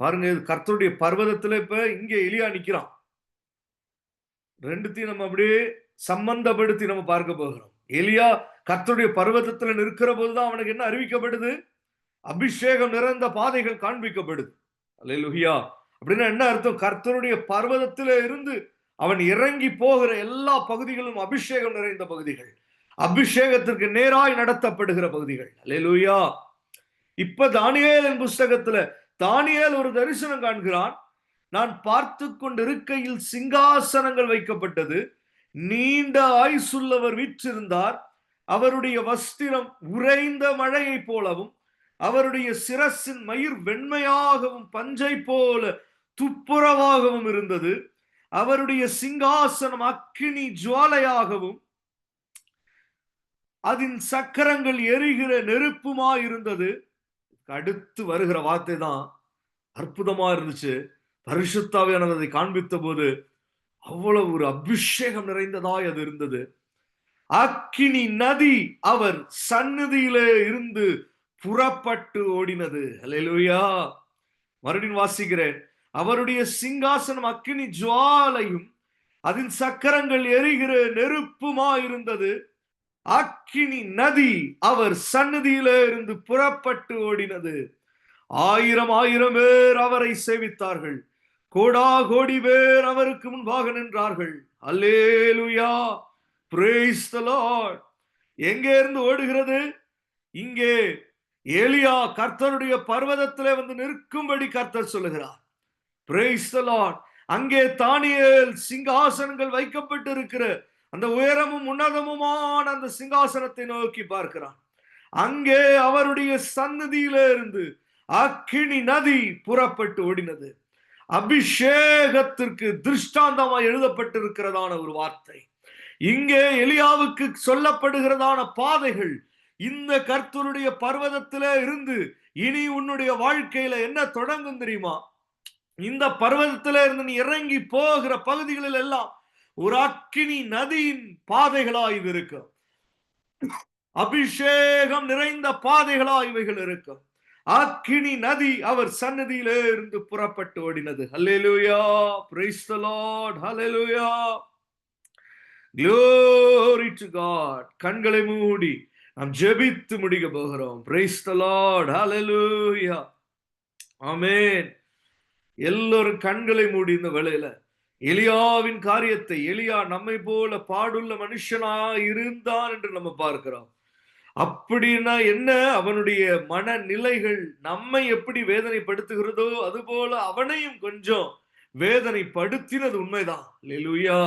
பாருங்க, கர்த்தருடைய பர்வதத்துல இப்ப இங்க எலியா நிக்கிறான். ரெண்டுத்தையும் நம்ம அப்படியே சம்பந்தப்படுத்தி நம்ம பார்க்க போகிறோம். எலியா கர்த்தருடைய பர்வதத்துல நிற்கிற போதுதான் அவனுக்கு என்ன அறிவிக்கப்படுது? அபிஷேகம் நிறைந்த பாதைகள் காண்பிக்கப்படுது. அல்லேலூயா. அப்படின்னா என்ன அர்த்தம்? கர்த்தருடைய பர்வதத்தில இருந்து அவன் இறங்கி போகிற எல்லா பகுதிகளும் அபிஷேகம் நிறைந்த பகுதிகள், அபிஷேகத்திற்கு நேராய் நடத்தப்படுகிற பகுதிகள். அல்லேலூயா. இப்ப தானியேலின் புஸ்தகத்துல தானியேல் ஒரு தரிசனம் காண்கிறான். நான் பார்த்து கொண்டிருக்கையில் சிங்காசனங்கள் வைக்கப்பட்டது. நீண்ட ஆயுசுள்ளவர் வீற்றிருந்தார். அவருடைய வஸ்திரம் உறைந்த மழையை போலவும், அவருடைய சிரசின் மயிர் வெண்மையாகவும் பஞ்சை போல துப்புரவாகவும் இருந்தது. அவருடைய சிங்காசனம் அக்கினி ஜுவாலையாகவும், அதன் சக்கரங்கள் எரிகிற நெருப்புமாயிருந்தது. அடுத்து வருகிற வார்த்தை தான் அற்புதமா இருந்துச்சு. பரிசுத்தாவியானவர் அதை காண்பித்த போது அவ்வளவு ஒரு அபிஷேகம் நிறைந்ததாய் அது இருந்தது. அக்கினி நதி அவர் சந்நிதியிலே இருந்து புறப்பட்டு ஓடினது. அல்லேலூயா. மறுபடியும் வாசிக்கிறேன். அவருடைய சிங்காசனம் அக்கினி ஜுவாலையும் அதன் சக்கரங்கள் எரிகிற நெருப்புமாயிருந்தது. அக்கினி நதி அவர் சந்நிதியிலே இருந்து புறப்பட்டு ஓடினது. 1000 பேர் அவரை சேவித்தார்கள். கோடா கோடி பேர் அவருக்கு முன்பாக நின்றார்கள். அல்லேலூயா. Praise the Lord. எங்கே இருந்து ஓடுகிறது? இங்கே எலியா கர்த்தருடைய பர்வதத்திலே வந்து நிற்கும்படி கர்த்தர் சொல்லுகிறார். Brace the Lord. அங்கே தானியேல் சிங்காசனங்கள் வைக்கப்பட்டு இருக்கிற அந்த உயரமும் உன்னதமுமான அந்த சிங்காசனத்தை நோக்கி பார்க்கிறான். அங்கே அவருடைய சந்நிதியிலே இருந்து அக்கினி நதி புறப்பட்டு ஓடினது. அபிஷேகத்திற்கு திருஷ்டாந்தமாய் எழுதப்பட்டிருக்கிறதான ஒரு வார்த்தை. இங்கே எலியாவுக்கு சொல்லப்படுகிறதான பாதைகள் இந்த கர்த்தருடைய பர்வதத்திலே இருந்து இனி உன்னுடைய வாழ்க்கையில என்ன தொடங்கும் தெரியுமா? இந்த பர்வதத்திலே இருந்து நீ இறங்கி போகிற பகுதிகளில் எல்லாம் ஒரு அக்கினி நதியின் பாதைகளாய் இது இருக்கும். அபிஷேகம் நிறைந்த பாதைகளாய் இவைகள் இருக்கும். அக்கினி நதி அவர் சந்நிதியிலே இருந்து புறப்பட்டு ஓடினது. Hallelujah. Praise the Lord. Hallelujah. Glory to God. கண்களை மூடி நாம் ஜெபித்து முடிக்க போகிறோம். Praise the Lord. ஹல்லேலூயா. ஆமென். எல்லோரும் கண்களை மூடி இந்த வேளையில எலியாவின் காரியத்தை, எலியா நம்மை போல பாடுள்ள மனுஷனா இருந்தான் என்று நம்ம பார்க்கிறோம். அப்படின்னா என்ன? அவனுடைய மனநிலைகள் நம்மை எப்படி வேதனைப்படுத்துகிறதோ அதுபோல அவனையும் கொஞ்சம் வேதனைப்படுத்தினது உண்மைதான். அல்லேலூயா.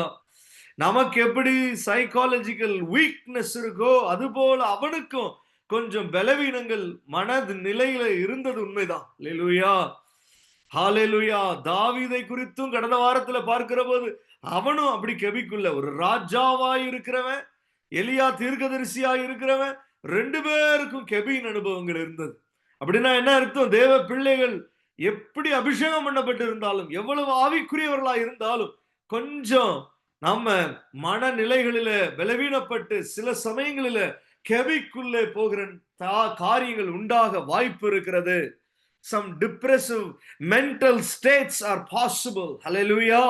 நமக்கு எப்படி சைக்காலஜிக்கல் வீக்னஸ் இருக்கோ அதுபோல அவனுக்கும் கொஞ்சம் பலவீனங்கள் மனது நிலையில இருந்தது உண்மைதான். அல்லேலூயா. ஹalleluya. தாவீதை குறித்தும் கடந்த வாரத்துல பார்க்கிற போது அவனும் அப்படி கெபிக்குள்ள ஒரு ராஜாவாய் இருக்கிறவன், எலியா தீர்க்கதரிசியாய் இருக்கிறவன், 2 பேருக்கும் கெபின் அனுபவங்கள் இருந்தது. அப்படின்னா என்ன அர்த்தம்? தேவ பிள்ளைகள் எப்படி அபிஷேகம் பண்ணப்பட்டு இருந்தாலும், எவ்வளவு ஆவிக்குரியவர்களாய் இருந்தாலும், கொஞ்சம் நம்ம மனநிலைகளில பலவீனப்பட்டு சில சமயங்களில கெபிக்குள்ளே போகிற காரியங்கள் உண்டாக வாய்ப்பு இருக்கிறது. Some depressive mental states are possible. Hallelujah.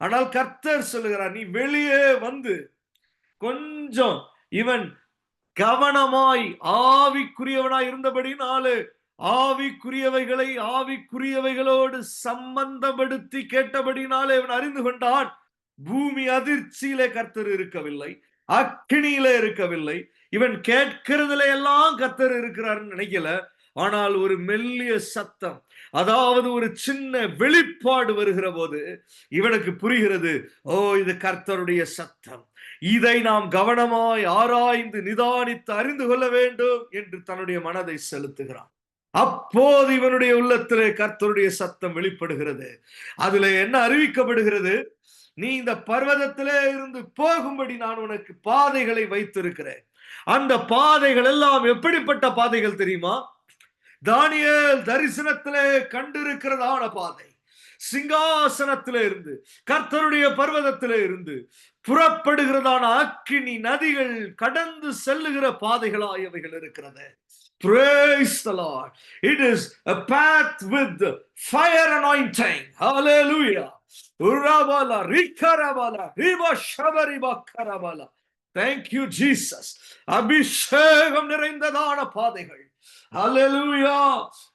ஆனால் கர்த்தர் சொல்லுகிறார், நீ வெளியே வந்து கொஞ்சம் இவன் கவனமாய் ஆவிக்குரியவனாய் இருந்தபடினாலே ஆவிக்குரியவைகளை ஆவிக்குரியவைகளோடு சம்பந்தப்படுத்தி கேட்டபடினாலே இவன் அறிந்து கொண்டான். பூமி அதிர்ச்சியிலே கர்த்தர் இருக்கவில்லை, அக்கினியிலே இருக்கவில்லை. இவன் கேட்கிறதுல எல்லாம் கர்த்தர் இருக்கிறார்னு நினைக்கல. ஆனால் ஒரு மெல்லிய சத்தம், அதாவது ஒரு சின்ன வெளிப்பாடு வருகிற போது இவனுக்கு புரிகிறது, ஓ இது கர்த்தருடைய சத்தம், இதை நாம் கவனமாய் ஆராய்ந்து நிதானித்து அறிந்து கொள்ள வேண்டும் என்று தன்னுடைய மனதை செலுத்துகிறான். அப்போது இவனுடைய உள்ளத்திலே கர்த்தருடைய சத்தம் வெளிப்படுகிறது. அதுல என்ன அறிவிக்கப்படுகிறது? நீ இந்த பர்வதத்திலே இருந்து போகும்படி நான் உனக்கு பாதைகளை வைத்திருக்கிறேன். அந்த பாதைகள் எல்லாம் எப்படிப்பட்ட பாதைகள் தெரியுமா? தானியேல் தரிசனத்திலே கண்டிருக்கிறதான பாதை. சிங்காசனத்திலே இருந்து, கர்த்தருடைய பர்வதத்திலே இருந்து புறப்படுகிறதான அக்கினி நதிகள் கடந்து செல்லுகிற பாதைகளாயவைகள் இருக்கிறது. Praise the Lord. It is a path with fire anointing. Hallelujah. Urabala rikarabala riba shabariba karabala. Thank you Jesus. அபிஷேகம் நிறைந்ததான பாதைகள். Hallelujah.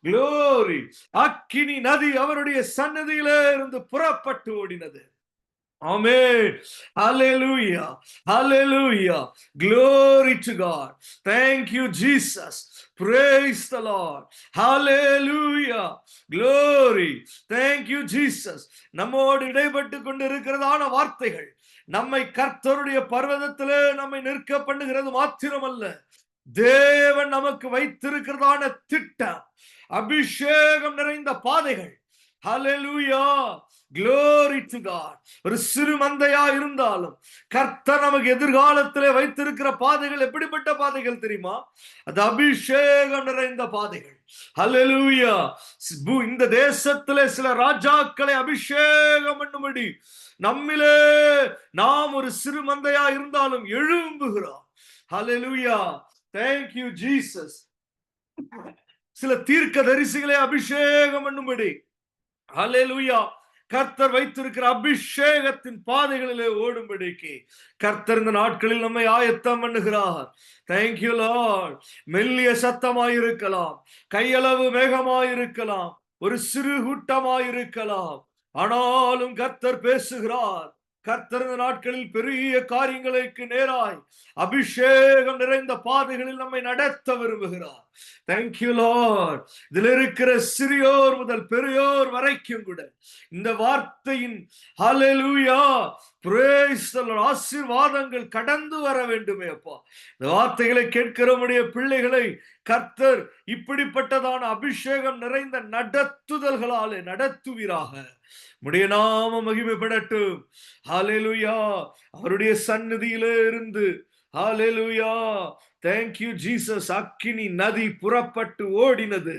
Glory. அக்கினி நதி அவருடைய சன்னதியிலே இருந்து புறப்பட்டு ஓடினது. Amen. Hallelujah. Hallelujah. Glory to God. Thank you, Jesus. Praise the Lord. Hallelujah. Glory. Thank you, Jesus. நம்மோடு இடைப்பட்டு கொண்டிருக்கிறதான வார்த்தைகள் நம்மை கர்த்தருடைய பர்வதத்திலே நம்மை நிற்க பண்ணுகிறது மாத்திரமல்ல, தேவன் நமக்கு வைத்திருக்கிறதான திட்டம், அபிஷேகம் நிறைந்த பாதைகள். Hallelujah. Glory to God. ஒரு சிறு மந்தையா இருந்தாலும் கர்த்தர் நமக்கு எதிர்காலத்திலே வைத்திருக்கிற பாதைகள் எப்படிப்பட்ட பாதைகள் தெரியுமா? அது அபிஷேகம் நிறைந்த பாதைகள். Hallelujah. இந்த தேசத்திலே சில ராஜாக்களை அபிஷேகம் பண்ணும்படி நம்மிலே நாம் ஒரு சிறு மந்தையா இருந்தாலும் எழும்புகிறோம். Hallelujah. Thank you, Jesus. சில தீர்க்க தரிசிகளை அபிஷேகம் பண்ணும்படி, ஹல்லேலூயா, கர்த்தர் வைத்திருக்கிற அபிஷேகத்தின் பாதைகளிலே ஓடும்படிக்கு கர்த்தர் இந்த நாட்களில் நம்மை ஆயத்தம் பண்ணுகிறார். Thank you Lord. மெல்லிய சத்தமாயிருக்கலாம், கையளவு மேகமாயிருக்கலாம், ஒரு சிறு கூட்டமாயிருக்கலாம், ஆனாலும் கர்த்தர் பேசுகிறார். கர்த்தர் இந்த நாட்களில் பெரிய காரியங்களுக்கு நேராய் அபிஷேகம் நிறைந்த பாதைகளில் நம்மை நடத்த விரும்புகிறார். Thank you Lord. இதில் இருக்கிற சிறியோர் முதல் பெரியோர் வரைக்கும் கூட இந்த வார்த்தையின் ஹல்லேலூயா praise the Lord ஆசீர்வாதங்கள் கடந்து வர வேண்டுமே அப்பா. இந்த வார்த்தைகளை கேட்கிறவருடைய பிள்ளைகளை கர்த்தர் இப்படிப்பட்டதான அபிஷேகம் நிறைந்த நடத்துதல்களாலே நடத்துவீராக. உம்முடைய நாமம் மகிமைப்படட்டும். ஹல்லேலூயா. அவருடைய சந்நிதியிலே இருந்து ஹல்லேலூயா. Thank you Jesus. அக்கினி நதி புறப்பட்டு ஓடினது.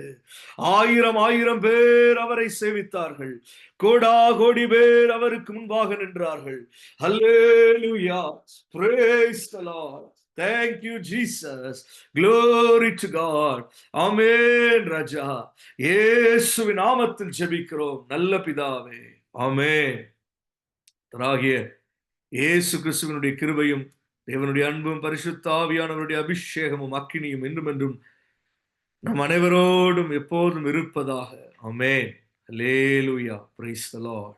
1000 பேர் அவரை சேவித்தார்கள். கோடா கோடி பேர் அவருக்கு முன்பாக நின்றார்கள். Hallelujah. Praise the Lord. Thank you Jesus. Glory to God. Amen ராஜா. இயேசுவின் நாமத்தில் ஜெபிக்கிறோம் நல்ல பிதாவே. ஆமென். தராகிய இயேசு கிறிஸ்துவினுடைய கிருபையும் தேவனுடைய அன்பும் பரிசுத்த ஆவியானவருடைய அபிஷேகமும் அக்கினியும் என்றும் என்றும் நம் அனைவரோடும் எப்போதும் இருப்பதாக. ஆமென். அல்லேலூயா. Praise the Lord.